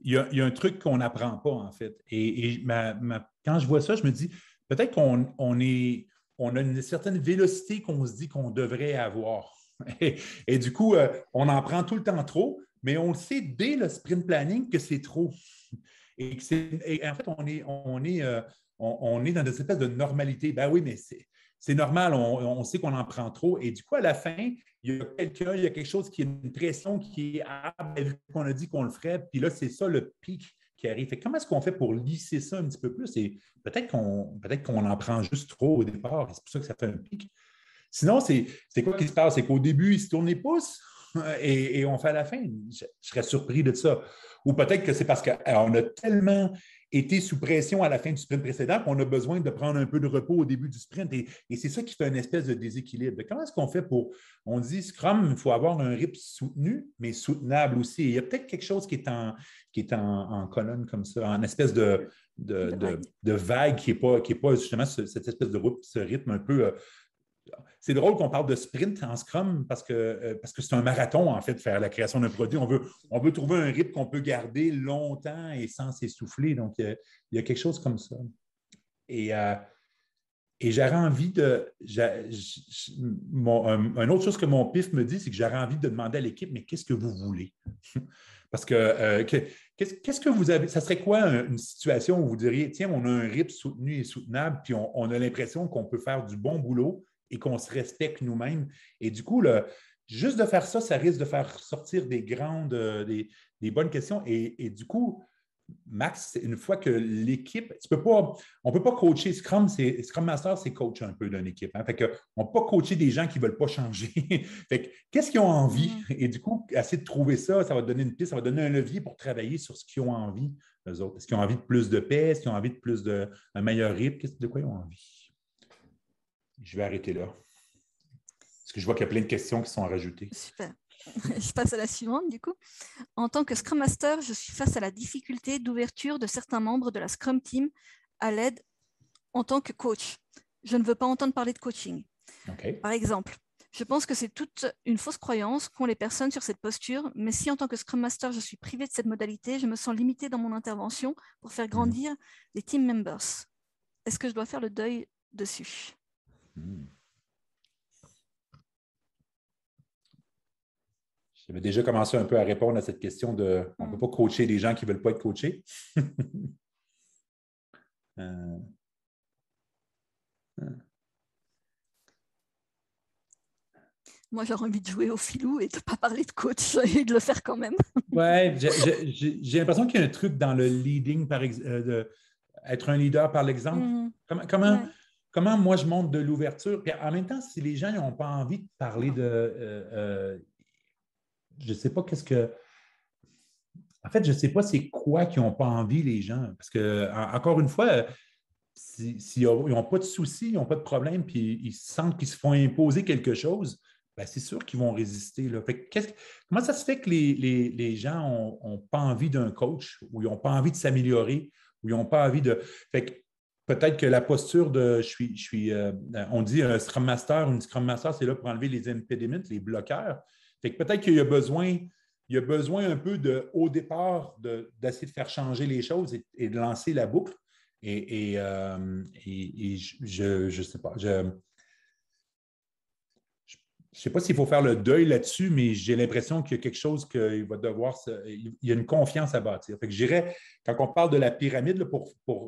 il y a un truc qu'on n'apprend pas, en fait. Et quand je vois ça, je me dis, peut-être qu'on a une certaine vélocité qu'on se dit qu'on devrait avoir. Et du coup, on en prend tout le temps trop, mais on le sait dès le sprint planning que c'est trop. Et en fait, on est dans des espèces de normalité. Ben oui, mais c'est normal, on sait qu'on en prend trop. Et du coup, à la fin, il y a quelque chose qui est une pression qui est vu qu'on a dit qu'on le ferait. Puis là, c'est ça le pic qui arrive. Fait, comment est-ce qu'on fait pour lisser ça un petit peu plus? Et peut-être qu'on en prend juste trop au départ. Et c'est pour ça que ça fait un pic. Sinon, c'est quoi qui se passe? C'est qu'au début, il se tourne les pouces et on fait à la fin. Je serais surpris de ça. Ou peut-être que c'est parce qu'on a tellement été sous pression à la fin du sprint précédent qu'on a besoin de prendre un peu de repos au début du sprint. Et c'est ça qui fait une espèce de déséquilibre. Comment est-ce qu'on fait pour... On dit Scrum, il faut avoir un rythme soutenu, mais soutenable aussi. Et il y a peut-être quelque chose qui est en colonne comme ça, en espèce de vague qui n'est pas justement cette espèce de ce rythme un peu... C'est drôle qu'on parle de sprint en Scrum parce que c'est un marathon, en fait, de faire la création d'un produit. On veut trouver un rythme qu'on peut garder longtemps et sans s'essouffler. Donc, il y a quelque chose comme ça. Et j'aurais envie de... une autre chose que mon pif me dit, c'est que j'aurais envie de demander à l'équipe, mais qu'est-ce que vous voulez? Parce que qu'est-ce que vous avez... Ça serait quoi une situation où vous diriez, tiens, on a un rythme soutenu et soutenable, puis on a l'impression qu'on peut faire du bon boulot et qu'on se respecte nous-mêmes. Et du coup, juste de faire ça, ça risque de faire sortir des bonnes questions. Et du coup, Max, une fois que l'équipe, on ne peut pas coacher Scrum Master, c'est coach un peu d'une équipe. Hein? Fait que, on ne peut pas coacher des gens qui ne veulent pas changer. Fait que, qu'est-ce qu'ils ont envie? Et du coup, essayer de trouver ça, ça va donner une piste, ça va donner un levier pour travailler sur ce qu'ils ont envie, eux autres. Est-ce qu'ils ont envie de plus de paix? Est-ce qu'ils ont envie de un meilleur rythme? De quoi ils ont envie? Je vais arrêter là. Parce que je vois qu'il y a plein de questions qui sont rajoutées. Super. Je passe à la suivante, du coup. En tant que Scrum Master, je suis face à la difficulté d'ouverture de certains membres de la Scrum Team à l'aide en tant que coach. Je ne veux pas entendre parler de coaching. Okay. Par exemple, je pense que c'est toute une fausse croyance qu'ont les personnes sur cette posture, mais si en tant que Scrum Master, je suis privé de cette modalité, je me sens limitée dans mon intervention pour faire grandir les team members. Est-ce que je dois faire le deuil dessus? J'avais déjà commencé un peu à répondre à cette question de on ne peut pas coacher des gens qui ne veulent pas être coachés. Moi, j'aurais envie de jouer au filou et de ne pas parler de coach et de le faire quand même. Oui, j'ai l'impression qu'il y a un truc dans le leading, être un leader par l'exemple. Comment moi je montre de l'ouverture? Puis en même temps, si les gens n'ont pas envie de parler je ne sais pas qu'est-ce que. En fait, je ne sais pas c'est quoi qu'ils n'ont pas envie, les gens. Parce que, encore une fois, s'ils n'ont pas de soucis, ils n'ont pas de problème, puis ils sentent qu'ils se font imposer quelque chose, bien, c'est sûr qu'ils vont résister. Là. Fait que comment ça se fait que les gens n'ont pas envie d'un coach, ou ils n'ont pas envie de s'améliorer, ou ils n'ont pas envie de. Fait que peut-être que la posture de on dit un Scrum Master ou une Scrum Master, c'est là pour enlever les impediments, les bloqueurs. Fait que peut-être qu'il y a besoin un peu au départ d'essayer de faire changer les choses et de lancer la boucle. Et je ne sais pas. Je ne sais pas s'il faut faire le deuil là-dessus, mais j'ai l'impression qu'il y a quelque chose qu'il va devoir. Il y a une confiance à bâtir. Fait que je dirais, quand on parle de la pyramide, là,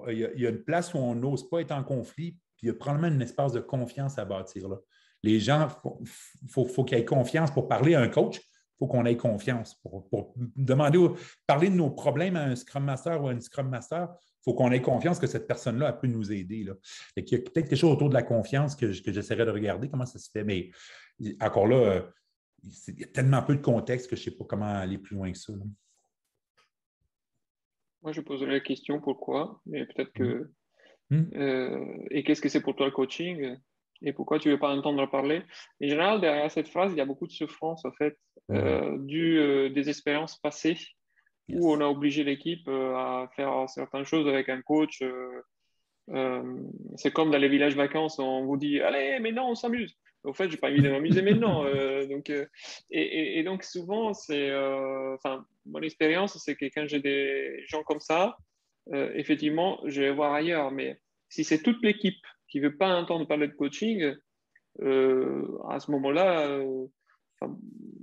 il y a une place où on n'ose pas être en conflit, puis il y a probablement un espace de confiance à bâtir. Là. Les gens, il faut qu'ils aient confiance pour parler à un coach. Il faut qu'on ait confiance. Pour parler de nos problèmes à un Scrum Master ou à une Scrum Master, il faut qu'on ait confiance que cette personne-là elle peut nous aider. Là. Il y a peut-être quelque chose autour de la confiance que j'essaierai de regarder comment ça se fait. Mais encore là, il y a tellement peu de contexte que je ne sais pas comment aller plus loin que ça. Là. Moi, je poserai la question pourquoi, mais peut-être que. Et qu'est-ce que c'est pour toi le coaching? Et pourquoi tu ne veux pas entendre parler? En général, derrière cette phrase, il y a beaucoup de souffrance, en fait, due des expériences passées où on a obligé l'équipe à faire certaines choses avec un coach. C'est comme dans les villages vacances, on vous dit « Allez, maintenant, on s'amuse ». En fait, je n'ai pas envie de m'amuser maintenant. Et donc, souvent, mon expérience, c'est que quand j'ai des gens comme ça, effectivement, je vais voir ailleurs. Mais si c'est toute l'équipe qui ne veut pas entendre parler de coaching, à ce moment-là,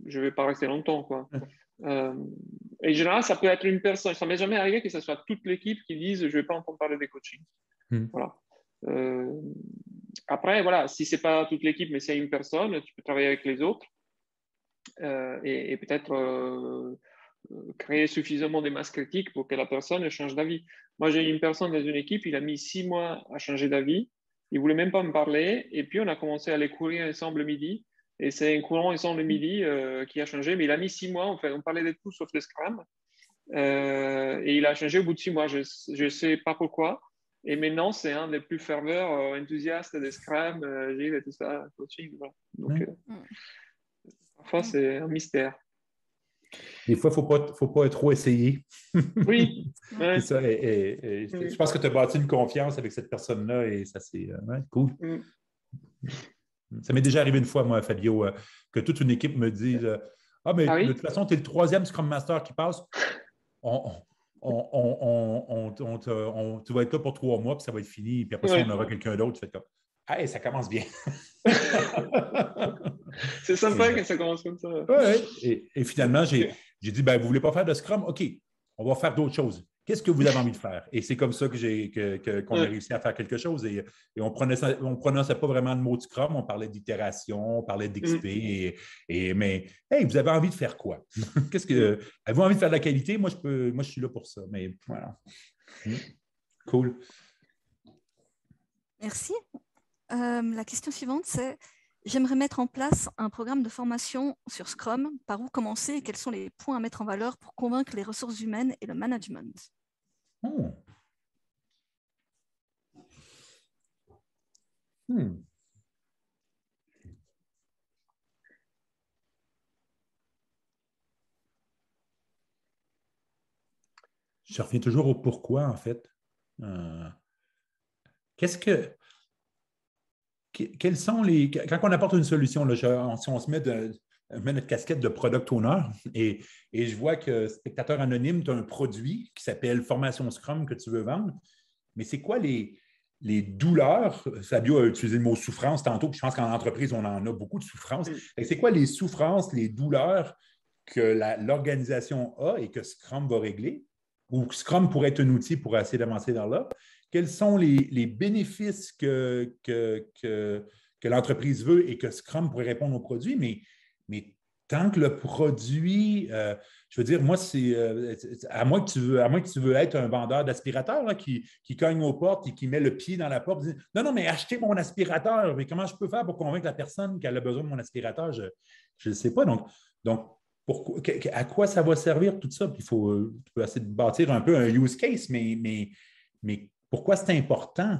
je ne vais pas rester longtemps, quoi. Et en général, ça peut être une personne. Ça ne m'est jamais arrivé que ce soit toute l'équipe qui dise « je ne vais pas entendre parler de coaching ». Voilà. Après, voilà, si ce n'est pas toute l'équipe, mais c'est une personne, tu peux travailler avec les autres et peut-être créer suffisamment de masse critique pour que la personne change d'avis. Moi, j'ai une personne dans une équipe, il a mis 6 mois à changer d'avis. Il ne voulait même pas me parler. Et puis, on a commencé à aller courir ensemble le midi. Et c'est un courant ensemble le midi qui a changé. Mais il a mis 6 mois. En fait, on parlait de tout sauf de Scrum. Et il a changé au bout de 6 mois. Je ne sais pas pourquoi. Et maintenant, c'est un des plus ferveurs enthousiastes de Scrum, et tout ça, coaching. Voilà. Donc, parfois, c'est un mystère. Des fois, il ne faut pas trop essayer. Oui. C'est ça. Je pense que tu as bâti une confiance avec cette personne-là et ça, c'est cool. Ça m'est déjà arrivé une fois, moi, Fabio, que toute une équipe me dise mais de toute façon, tu es le 3e Scrum Master qui passe. Tu vas être là pour 3 mois, puis ça va être fini, puis après ça, on aura quelqu'un d'autre. Tu fais comme hey, ça commence bien. C'est sympa que ça commence comme ça. Oui. Et finalement, j'ai dit vous ne voulez pas faire de Scrum? OK, on va faire d'autres choses. Qu'est-ce que vous avez envie de faire? Et c'est comme ça qu'on a Ouais. réussi à faire quelque chose. Et on prononçait pas vraiment le mot Scrum, on parlait d'itération, on parlait d'XP. Mm. Mais, hey, vous avez envie de faire quoi? Avez-vous envie de faire de la qualité? Moi, je suis là pour ça. Mais voilà. Cool. Merci. La question suivante, c'est j'aimerais mettre en place un programme de formation sur Scrum. Par où commencer et quels sont les points à mettre en valeur pour convaincre les ressources humaines et le management? Oh. Hmm. Je reviens toujours au pourquoi, en fait. Euh, qu'est-ce que. Quels sont les. Quand on apporte une solution, là, si on se met notre casquette de product owner et je vois que spectateur anonyme, tu as un produit qui s'appelle Formation Scrum que tu veux vendre, mais c'est quoi les douleurs? Fabio a utilisé le mot souffrance tantôt, puis je pense qu'en entreprise, on en a beaucoup de souffrance. Mm. C'est quoi les souffrances, les douleurs que l'organisation a et que Scrum va régler? Ou que Scrum pourrait être un outil pour essayer d'avancer vers là? Quels sont les bénéfices que l'entreprise veut et que Scrum pourrait répondre au produit, mais tant que le produit, je veux dire, moi, c'est à moins que tu veux être un vendeur d'aspirateur là, qui cogne aux portes et qui met le pied dans la porte, dit, non, non, mais achetez mon aspirateur. Mais comment je peux faire pour convaincre la personne qu'elle a besoin de mon aspirateur? Je ne sais pas. Donc à quoi ça va servir tout ça? Puis tu peux essayer de bâtir un peu un use case, mais pourquoi c'est important?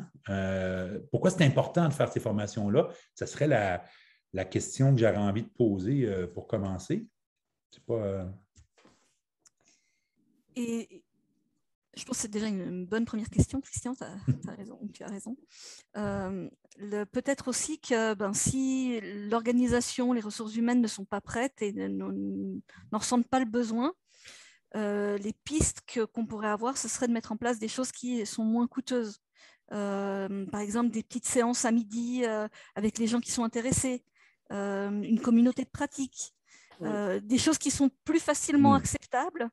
Pourquoi c'est important de faire ces formations-là? Ce serait la question que j'aurais envie de poser pour commencer. C'est pas. Et je pense que c'est déjà une bonne première question, Christian, tu as raison, tu as raison. Peut-être aussi que si l'organisation, les ressources humaines ne sont pas prêtes et n'en ressentent pas le besoin, les pistes qu'on pourrait avoir, ce serait de mettre en place des choses qui sont moins coûteuses. Par exemple, des petites séances à midi avec les gens qui sont intéressés, une communauté de pratique, des choses qui sont plus facilement acceptables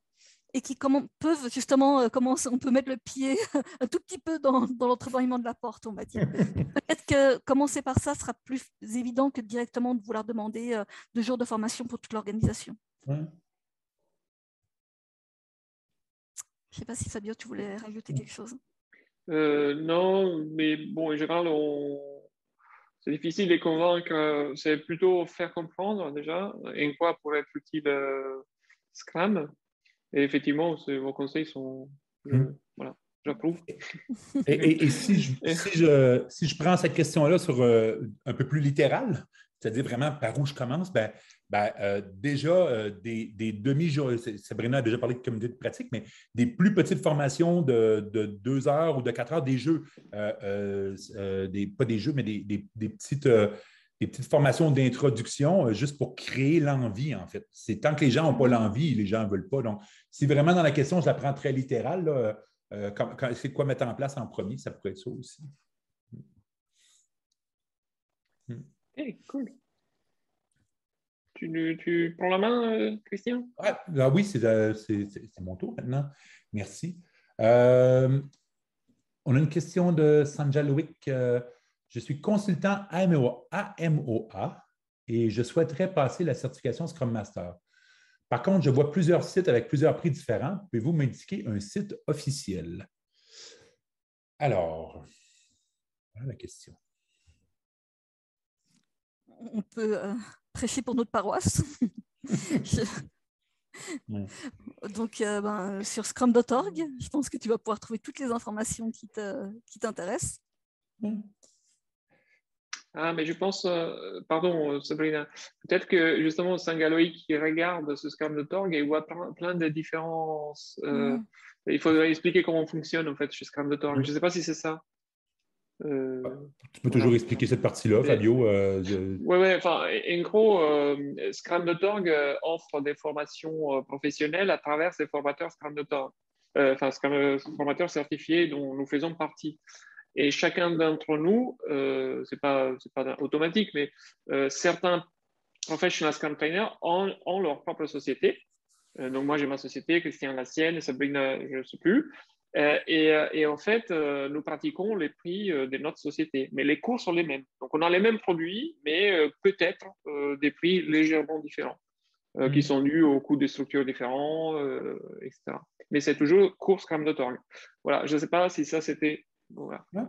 et qui peuvent justement commencer, on peut mettre le pied un tout petit peu dans l'entrebâillement de la porte, on va dire. Peut-être que commencer par ça sera plus évident que directement de vouloir demander 2 jours de formation pour toute l'organisation. Ouais. Je ne sais pas si Fabio, tu voulais rajouter quelque chose. Non, mais bon, en général, c'est difficile de convaincre. C'est plutôt faire comprendre déjà en quoi pourrait être utile Scrum. Et effectivement, vos conseils sont, voilà, j'approuve. Et si je prends cette question-là sur un peu plus littéral, c'est-à-dire vraiment par où je commence, déjà des demi-journées, Sabrina a déjà parlé de communauté de pratique, mais des plus petites formations de 2 heures ou de 4 heures, des jeux, pas des jeux, mais des petites formations d'introduction juste pour créer l'envie, en fait. C'est tant que les gens n'ont pas l'envie, les gens ne veulent pas. Donc, si vraiment dans la question, je la prends très littérale, là, c'est quoi mettre en place en premier, ça pourrait être ça aussi. Hey, cool. Tu prends la main, Christian? Oui, c'est mon tour maintenant. Merci. On a une question de Sanja Loïc. Je suis consultant AMOA et je souhaiterais passer la certification Scrum Master. Par contre, je vois plusieurs sites avec plusieurs prix différents. Pouvez-vous m'indiquer un site officiel? Alors, voilà la question. On peut prêcher pour notre paroisse. Donc, sur scrum.org, je pense que tu vas pouvoir trouver toutes les informations qui t'intéressent. Ah, mais je pense, pardon Sabrina, peut-être que justement Sangaloï qui regarde ce Scrum.org et voit plein de différences. Il faudrait expliquer comment on fonctionne en fait chez Scrum.org. Je ne sais pas si c'est ça. Tu peux toujours expliquer cette partie-là, Fabio. Oui, enfin, en gros, Scrum.org offre des formations professionnelles à travers ses formateurs Scrum.org. Enfin, formateurs certifiés dont nous faisons partie. Et chacun d'entre nous, c'est pas automatique, mais certains professional Scrum Trainers ont leur propre société Donc, moi, j'ai ma société, Christian la sienne, Sabrina, je ne sais plus. Et en fait, nous pratiquons les prix de notre société. Mais les cours sont les mêmes. Donc, on a les mêmes produits, mais peut-être des prix légèrement différents, qui sont dus aux coûts de structures différents, etc. Mais c'est toujours cours Scrum.org. Voilà, je ne sais pas si ça, c'était... Voilà. Ouais.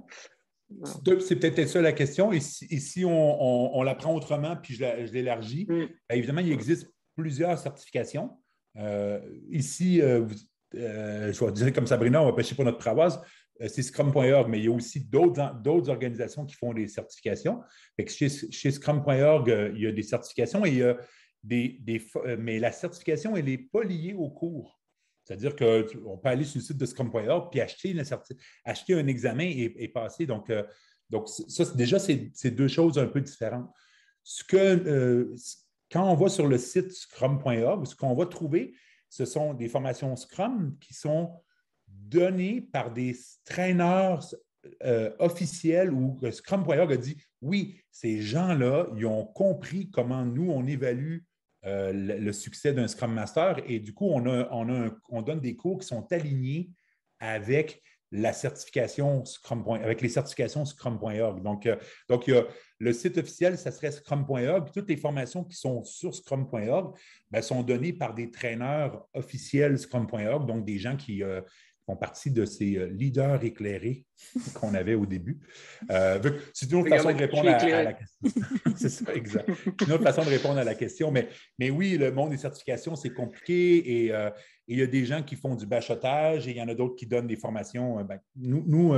C'est peut-être ça la question. Et si on la prend autrement, puis je l'élargis, bien évidemment, il existe plusieurs certifications. Ici, je vais dire comme Sabrina, on va pêcher pour notre pravoise, c'est Scrum.org, mais il y a aussi d'autres organisations qui font des certifications. Fait que chez Scrum.org, il y a des certifications et il y a mais la certification, elle n'est pas liée au cours. C'est-à-dire qu'on peut aller sur le site de Scrum.org puis acheter un examen et passer. Donc ça, déjà, c'est deux choses un peu différentes. Quand on va sur le site Scrum.org, ce qu'on va trouver, ce sont des formations Scrum qui sont données par des traîneurs officiels où Scrum.org a dit oui, ces gens-là, ils ont compris comment nous, on évalue le succès d'un Scrum Master et du coup, on donne des cours qui sont alignés avec la certification avec les certifications Scrum.org. Donc, il y a le site officiel, ça serait Scrum.org. Toutes les formations qui sont sur Scrum.org sont données par des traîneurs officiels Scrum.org, donc des gens qui font partie de ces leaders éclairés qu'on avait au début. C'est une autre façon de répondre à la question. C'est ça, exact. Une autre façon de répondre à la question. Mais oui, le monde des certifications, c'est compliqué et il y a des gens qui font du bachotage et il y en a d'autres qui donnent des formations. Nous,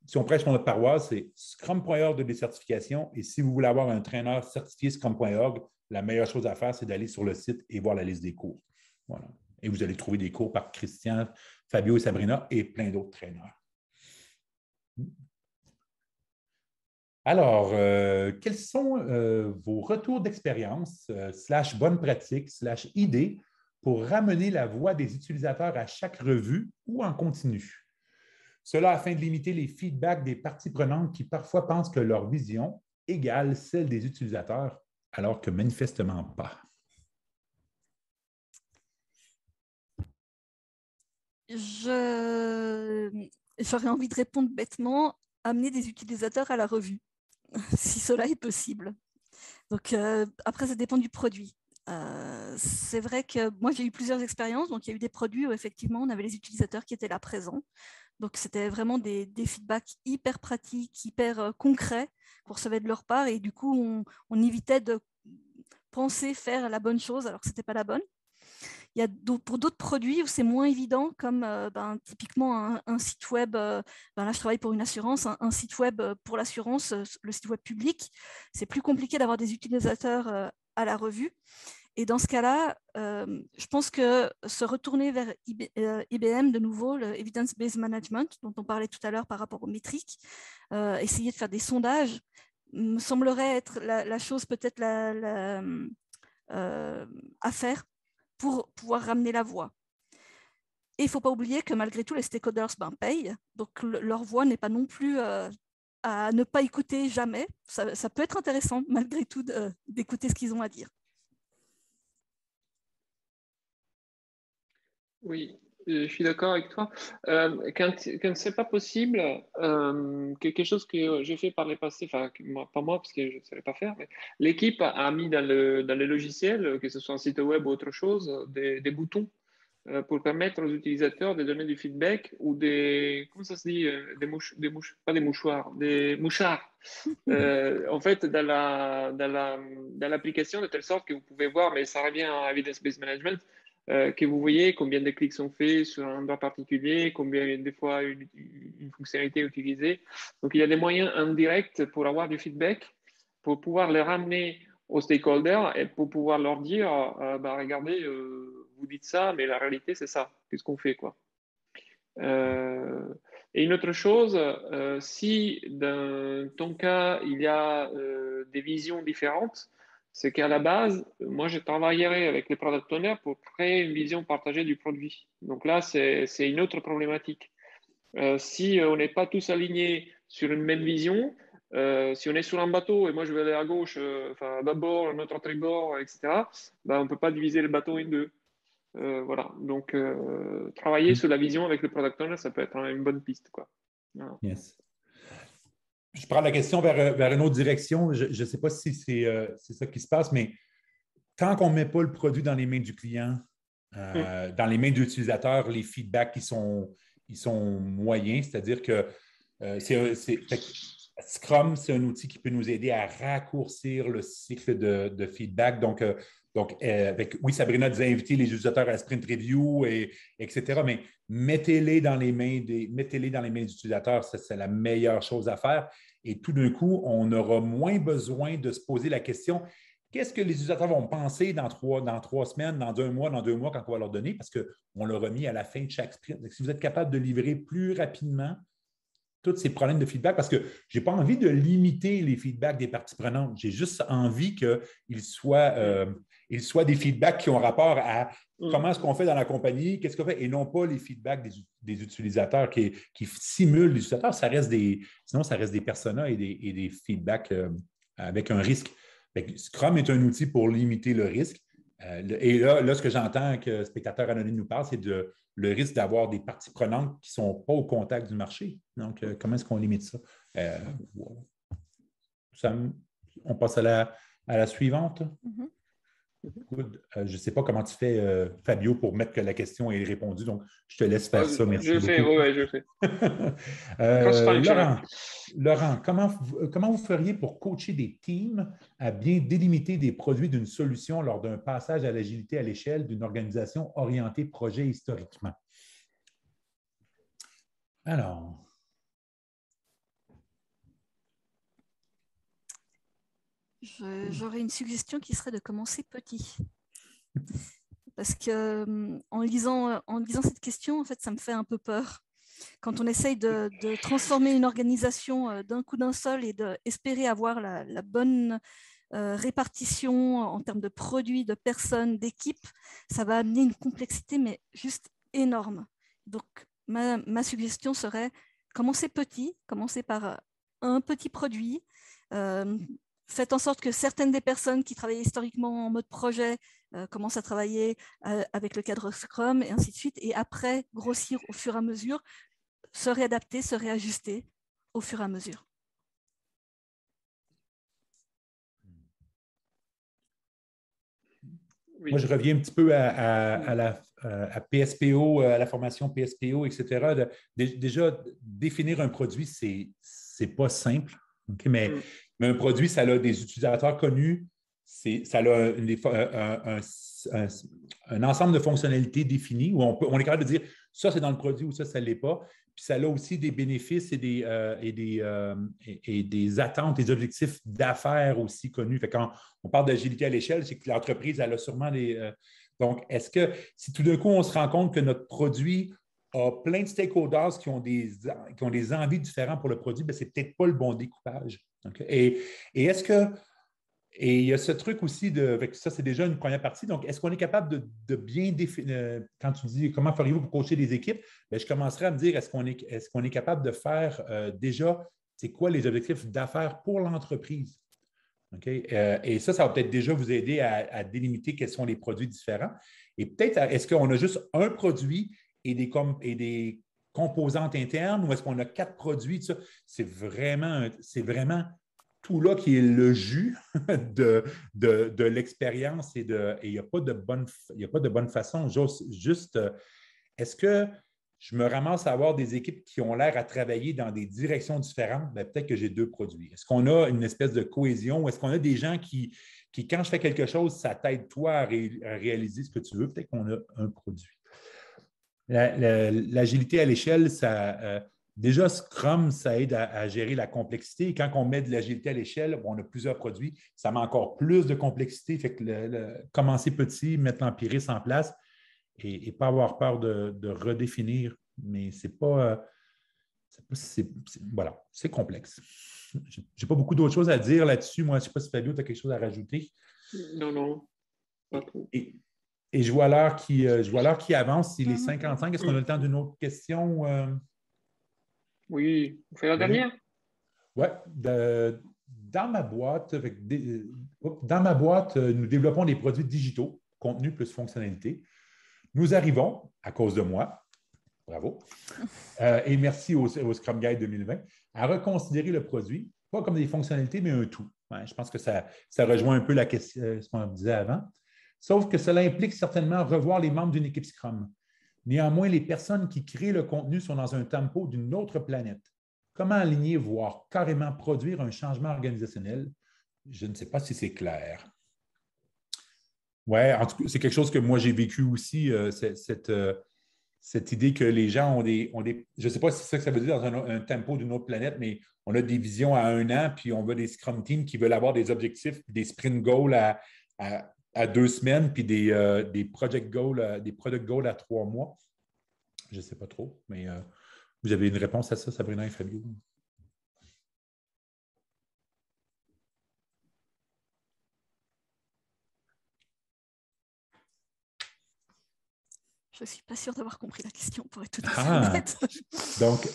si on prêche pour notre paroisse, c'est Scrum.org de des certifications. Et si vous voulez avoir un traîneur certifié Scrum.org, la meilleure chose à faire, c'est d'aller sur le site et voir la liste des cours. Voilà. Et vous allez trouver des cours par Christian, Fabio et Sabrina et plein d'autres traîneurs. Alors, quels sont vos retours d'expérience, / bonnes pratiques, / idées pour ramener la voix des utilisateurs à chaque revue ou en continu? Cela afin de limiter les feedbacks des parties prenantes qui parfois pensent que leur vision égale celle des utilisateurs, alors que manifestement pas. J'aurais envie de répondre bêtement, amener des utilisateurs à la revue, si cela est possible. Donc, après, ça dépend du produit. C'est vrai que moi, j'ai eu plusieurs expériences. Donc, il y a eu des produits où, effectivement, on avait les utilisateurs qui étaient là présents. Donc, c'était vraiment des feedbacks hyper pratiques, hyper concrets qu'on recevait de leur part. Et du coup, on évitait de penser faire la bonne chose alors que ce n'était pas la bonne. Il y a pour d'autres produits où c'est moins évident, comme typiquement un site web. Là, je travaille pour une assurance, un site web pour l'assurance, le site web public. C'est plus compliqué d'avoir des utilisateurs à la revue. Et dans ce cas-là, je pense que se retourner vers IBM, de nouveau, le Evidence-Based Management, dont on parlait tout à l'heure par rapport aux métriques, essayer de faire des sondages, me semblerait être la chose peut-être à faire pour pouvoir ramener la voix. Et il ne faut pas oublier que malgré tout, les stakeholders payent, donc leur voix n'est pas non plus à ne pas écouter jamais. Ça peut être intéressant malgré tout d'écouter ce qu'ils ont à dire. Oui, je suis d'accord avec toi. Quand ce n'est pas possible, quelque chose que j'ai fait par le passé, enfin, pas moi parce que je ne savais pas faire, mais l'équipe a mis dans le logiciel, que ce soit un site web ou autre chose, des boutons pour permettre aux utilisateurs de donner du feedback ou comment ça se dit, pas des mouchoirs, des mouchards. En fait, dans l'application, de telle sorte que vous pouvez voir, mais ça revient à Evidence-Based Management, que vous voyez combien de clics sont faits sur un endroit particulier, combien des fois une fonctionnalité est utilisée. Donc, il y a des moyens indirects pour avoir du feedback, pour pouvoir les ramener aux stakeholders et pour pouvoir leur dire, regardez, vous dites ça, mais la réalité, c'est ça. Qu'est-ce qu'on fait, quoi. Et une autre chose, si dans ton cas, il y a des visions différentes, c'est qu'à la base, moi, je travaillerai avec les product owners pour créer une vision partagée du produit. Donc là, c'est une autre problématique. Si on n'est pas tous alignés sur une même vision, si on est sur un bateau et moi je vais aller à gauche, d'abord, notre tribord, etc., on ne peut pas diviser le bateau en deux. Voilà. Donc, travailler sur la vision avec le product owner, ça peut être une bonne piste, quoi. Voilà. Yes. Je prends la question vers une autre direction. Je ne sais pas si c'est ça qui se passe, mais tant qu'on ne met pas le produit dans les mains du client, dans les mains de l'utilisateur, les feedbacks ils sont moyens. C'est-à-dire que Scrum, c'est un outil qui peut nous aider à raccourcir le cycle de feedback. Oui, Sabrina nous a invité les utilisateurs à la sprint review, etc. Mais mettez-les dans les mains des utilisateurs, c'est la meilleure chose à faire. Et tout d'un coup, on aura moins besoin de se poser la question qu'est-ce que les utilisateurs vont penser dans 3 semaines, dans 1 mois, dans 2 mois, quand on va leur donner, parce qu'on l'a remis à la fin de chaque sprint. Donc, si vous êtes capable de livrer plus rapidement tous ces problèmes de feedback, parce que je n'ai pas envie de limiter les feedbacks des parties prenantes. J'ai juste envie qu'ils soient des feedbacks qui ont rapport à comment est-ce qu'on fait dans la compagnie, qu'est-ce qu'on fait, et non pas les feedbacks des utilisateurs qui simulent les utilisateurs. Sinon, ça reste des personas et des feedbacks avec un risque. Scrum est un outil pour limiter le risque. Et là, ce que j'entends que Spectateur Anonyme nous parle, c'est le risque d'avoir des parties prenantes qui ne sont pas au contact du marché. Donc, comment est-ce qu'on limite ça? On passe à la suivante. Mm-hmm. Good. Je ne sais pas comment tu fais, Fabio, pour mettre que la question est répondue. Donc, je te laisse faire ça. Merci je beaucoup. fais, oui, je fais. Laurent, comment vous feriez pour coacher des teams à bien délimiter des produits d'une solution lors d'un passage à l'agilité à l'échelle d'une organisation orientée projet historiquement? Alors... J'aurais une suggestion qui serait de commencer petit. Parce que en lisant cette question, en fait, ça me fait un peu peur. Quand on essaye de transformer une organisation d'un coup d'un seul et d'espérer avoir la bonne répartition en termes de produits, de personnes, d'équipes, ça va amener une complexité, mais juste énorme. Donc, ma suggestion serait commencer petit, commencer par un petit produit, faites en sorte que certaines des personnes qui travaillaient historiquement en mode projet commencent à travailler avec le cadre Scrum et ainsi de suite, et après grossir au fur et à mesure, se réadapter, se réajuster au fur et à mesure. Oui. Moi, je reviens un petit peu à PSPO, à la formation PSPO, etc. Déjà, définir un produit, c'est pas simple, okay? Mais un produit, ça a des utilisateurs connus, ça a un ensemble de fonctionnalités définies où on est capable de dire ça, c'est dans le produit ou ça ne l'est pas. Puis ça a aussi des bénéfices et des attentes, des objectifs d'affaires aussi connus. Fait quand on parle d'agilité à l'échelle, c'est que l'entreprise, elle a sûrement des... Donc, est-ce que si tout d'un coup, on se rend compte que notre produit a plein de stakeholders qui ont des envies différentes pour le produit, ce n'est peut-être pas le bon découpage. Okay? Et est-ce que... Et il y a ce truc aussi ça, c'est déjà une première partie. Donc, est-ce qu'on est capable de bien définir, quand tu dis comment feriez-vous pour coacher des équipes, je commencerai à me dire, est-ce qu'on est capable de faire déjà, c'est quoi les objectifs d'affaires pour l'entreprise? Okay? Et ça va peut-être déjà vous aider à délimiter quels sont les produits différents. Et peut-être, est-ce qu'on a juste un produit et des composantes internes ou est-ce qu'on a 4 produits? Tout ça? C'est vraiment tout là qui est le jus de l'expérience et il n'y a pas de bonne façon. Juste, est-ce que je me ramasse à avoir des équipes qui ont l'air à travailler dans des directions différentes? Peut-être que j'ai 2 produits. Est-ce qu'on a une espèce de cohésion ou est-ce qu'on a des gens qui quand je fais quelque chose, ça t'aide toi à réaliser ce que tu veux? Peut-être qu'on a un produit. L'agilité à l'échelle, ça... Déjà, Scrum, ça aide à gérer la complexité. Et quand on met de l'agilité à l'échelle, on a plusieurs produits, ça met encore plus de complexité. Fait que commencer petit, mettre l'empirisme en place et pas avoir peur de redéfinir. Mais c'est pas. Voilà, c'est complexe. Je n'ai pas beaucoup d'autres choses à dire là-dessus. Moi, je ne sais pas si Fabio, tu as quelque chose à rajouter. Non. Pas trop. Et je vois l'heure qui avance. Il est 55. Est-ce qu'on a le temps d'une autre question? Oui, on fait la dernière? Oui. Dans ma boîte, nous développons des produits digitaux, contenu plus fonctionnalité. nous arrivons, à cause de moi, bravo, et merci au Scrum Guide 2020, à reconsidérer le produit, pas comme des fonctionnalités, mais un tout. Ouais, je pense que ça rejoint un peu la question, ce qu'on disait avant. Sauf que cela implique certainement revoir les membres d'une équipe Scrum. Néanmoins, les personnes qui créent le contenu sont dans un tempo d'une autre planète. Comment aligner, voire carrément produire un changement organisationnel? Je ne sais pas si c'est clair. Oui, en tout cas, c'est quelque chose que moi j'ai vécu aussi, cette idée que les gens ont des je ne sais pas si c'est ça que ça veut dire dans un tempo d'une autre planète, mais on a des visions à 1 an, puis on veut des Scrum Teams qui veulent avoir des objectifs, des sprint goals à 2 semaines, puis des project goals, des product goals à 3 mois. Je ne sais pas trop, mais vous avez une réponse à ça, Sabrina et Fabio? Je ne suis pas sûre d'avoir compris la question, pour être tout à fait honnête. Donc,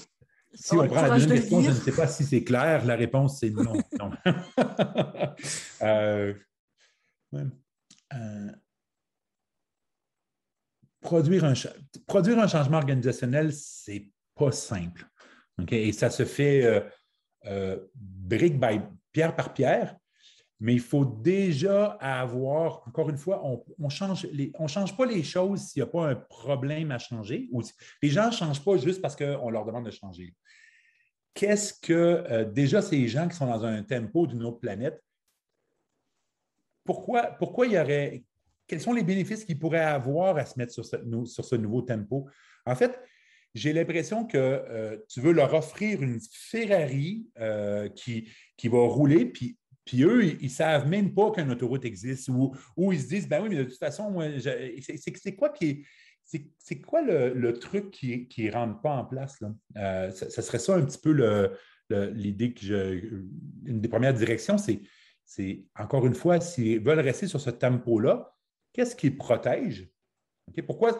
si on prend la deuxième question, je ne sais pas si c'est clair. La réponse, c'est non. Non. Produire un changement organisationnel, ce n'est pas simple. Okay? Et ça se fait pierre par pierre. Mais il faut déjà avoir, encore une fois, on ne change pas les choses s'il n'y a pas un problème à changer. Les gens ne changent pas juste parce qu'on leur demande de changer. Qu'est-ce que, déjà, ces gens qui sont dans un tempo d'une autre planète, pourquoi il y aurait, quels sont les bénéfices qu'ils pourraient avoir à se mettre sur ce nouveau tempo? En fait, j'ai l'impression que tu veux leur offrir une Ferrari qui va rouler, puis eux, ils ne savent même pas qu'une autoroute existe ou ils se disent, ben oui, mais de toute façon, c'est quoi le truc qui ne rentre pas en place? Là? Ça serait ça un petit peu l'idée une des premières directions, c'est encore une fois, s'ils veulent rester sur ce tempo-là, qu'est-ce qu'ils protègent? Okay? Pourquoi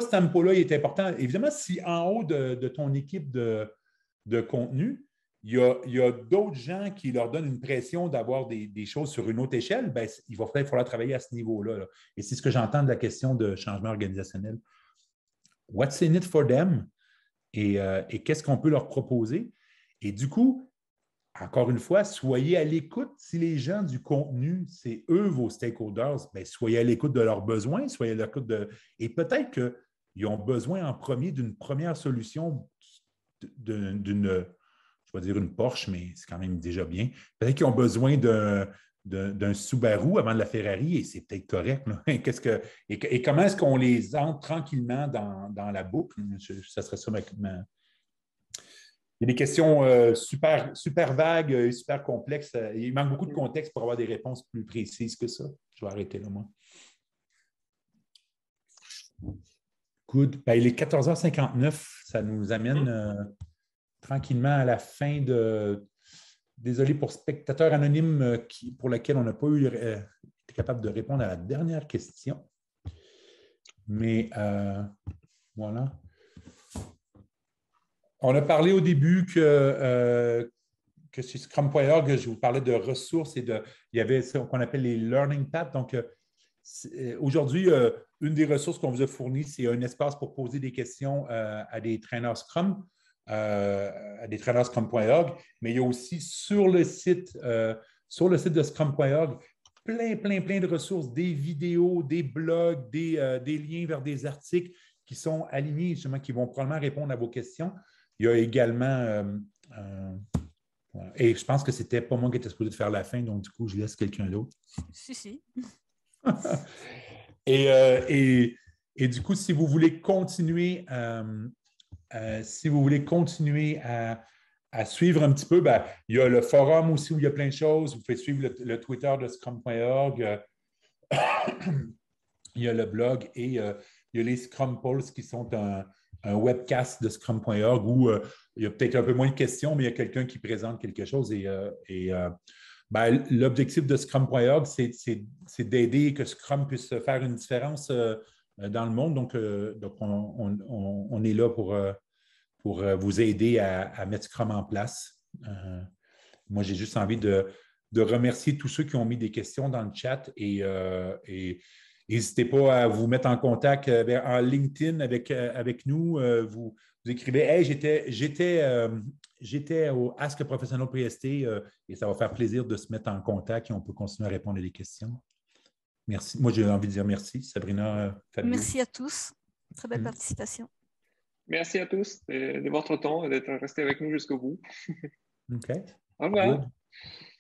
ce tempo-là est important? Évidemment, si en haut de ton équipe de contenu, il y a d'autres gens qui leur donnent une pression d'avoir des choses sur une autre échelle, bien, il va falloir travailler à ce niveau-là. Là. Et c'est ce que j'entends de la question de changement organisationnel. What's in it for them? Et qu'est-ce qu'on peut leur proposer? Et du coup, encore une fois, soyez à l'écoute. Si les gens du contenu, c'est eux vos stakeholders, bien, soyez à l'écoute de leurs besoins, soyez à l'écoute Et peut-être qu'ils ont besoin en premier d'une première solution d'une je vais dire une Porsche, mais c'est quand même déjà bien. Peut-être qu'ils ont besoin d'un Subaru avant de la Ferrari et c'est peut-être correct. Là. Et comment est-ce qu'on les entre tranquillement dans la boucle? Ça serait ça Il y a des questions super, super vagues et super complexes. Il manque beaucoup de contexte pour avoir des réponses plus précises que ça. Je vais arrêter là, moi. Good. Ben, il est 14h59. Ça nous amène tranquillement à la fin de... Désolé pour spectateur anonyme pour lequel on n'a pas été capable de répondre à la dernière question. Mais voilà. On a parlé au début que chez Scrum.org, je vous parlais de ressources il y avait ce qu'on appelle les Learning Paths. Donc, aujourd'hui, une des ressources qu'on vous a fournies, c'est un espace pour poser des questions à des traîneurs Scrum. À des traîneurs Scrum.org, mais il y a aussi sur le site de Scrum.org plein de ressources, des vidéos, des blogs, des liens vers des articles qui sont alignés, justement, qui vont probablement répondre à vos questions. Il y a également, voilà. Et je pense que c'était pas moi qui étais supposé de faire la fin, donc du coup, je laisse quelqu'un d'autre. Si. Et du coup, si vous voulez continuer à suivre un petit peu, ben, il y a le forum aussi où il y a plein de choses. Vous pouvez suivre le Twitter de Scrum.org. Il y a le blog et il y a les Scrum Pulse qui sont un webcast de Scrum.org où il y a peut-être un peu moins de questions, mais il y a quelqu'un qui présente quelque chose. Ben, l'objectif de Scrum.org, c'est d'aider que Scrum puisse faire une différence dans le monde. Donc on est là pour vous aider à mettre Scrum en place. Moi, j'ai juste envie de remercier tous ceux qui ont mis des questions dans le chat et N'hésitez pas à vous mettre en contact en LinkedIn avec nous. Vous écrivez Hey, j'étais au Ask Professional PST et ça va faire plaisir de se mettre en contact et on peut continuer à répondre à des questions. Merci. Moi, j'ai envie de dire merci, Sabrina, Fabio. Merci à tous. Très belle participation. Merci à tous de votre temps et d'être restés avec nous jusqu'au bout. OK. Au revoir. Good.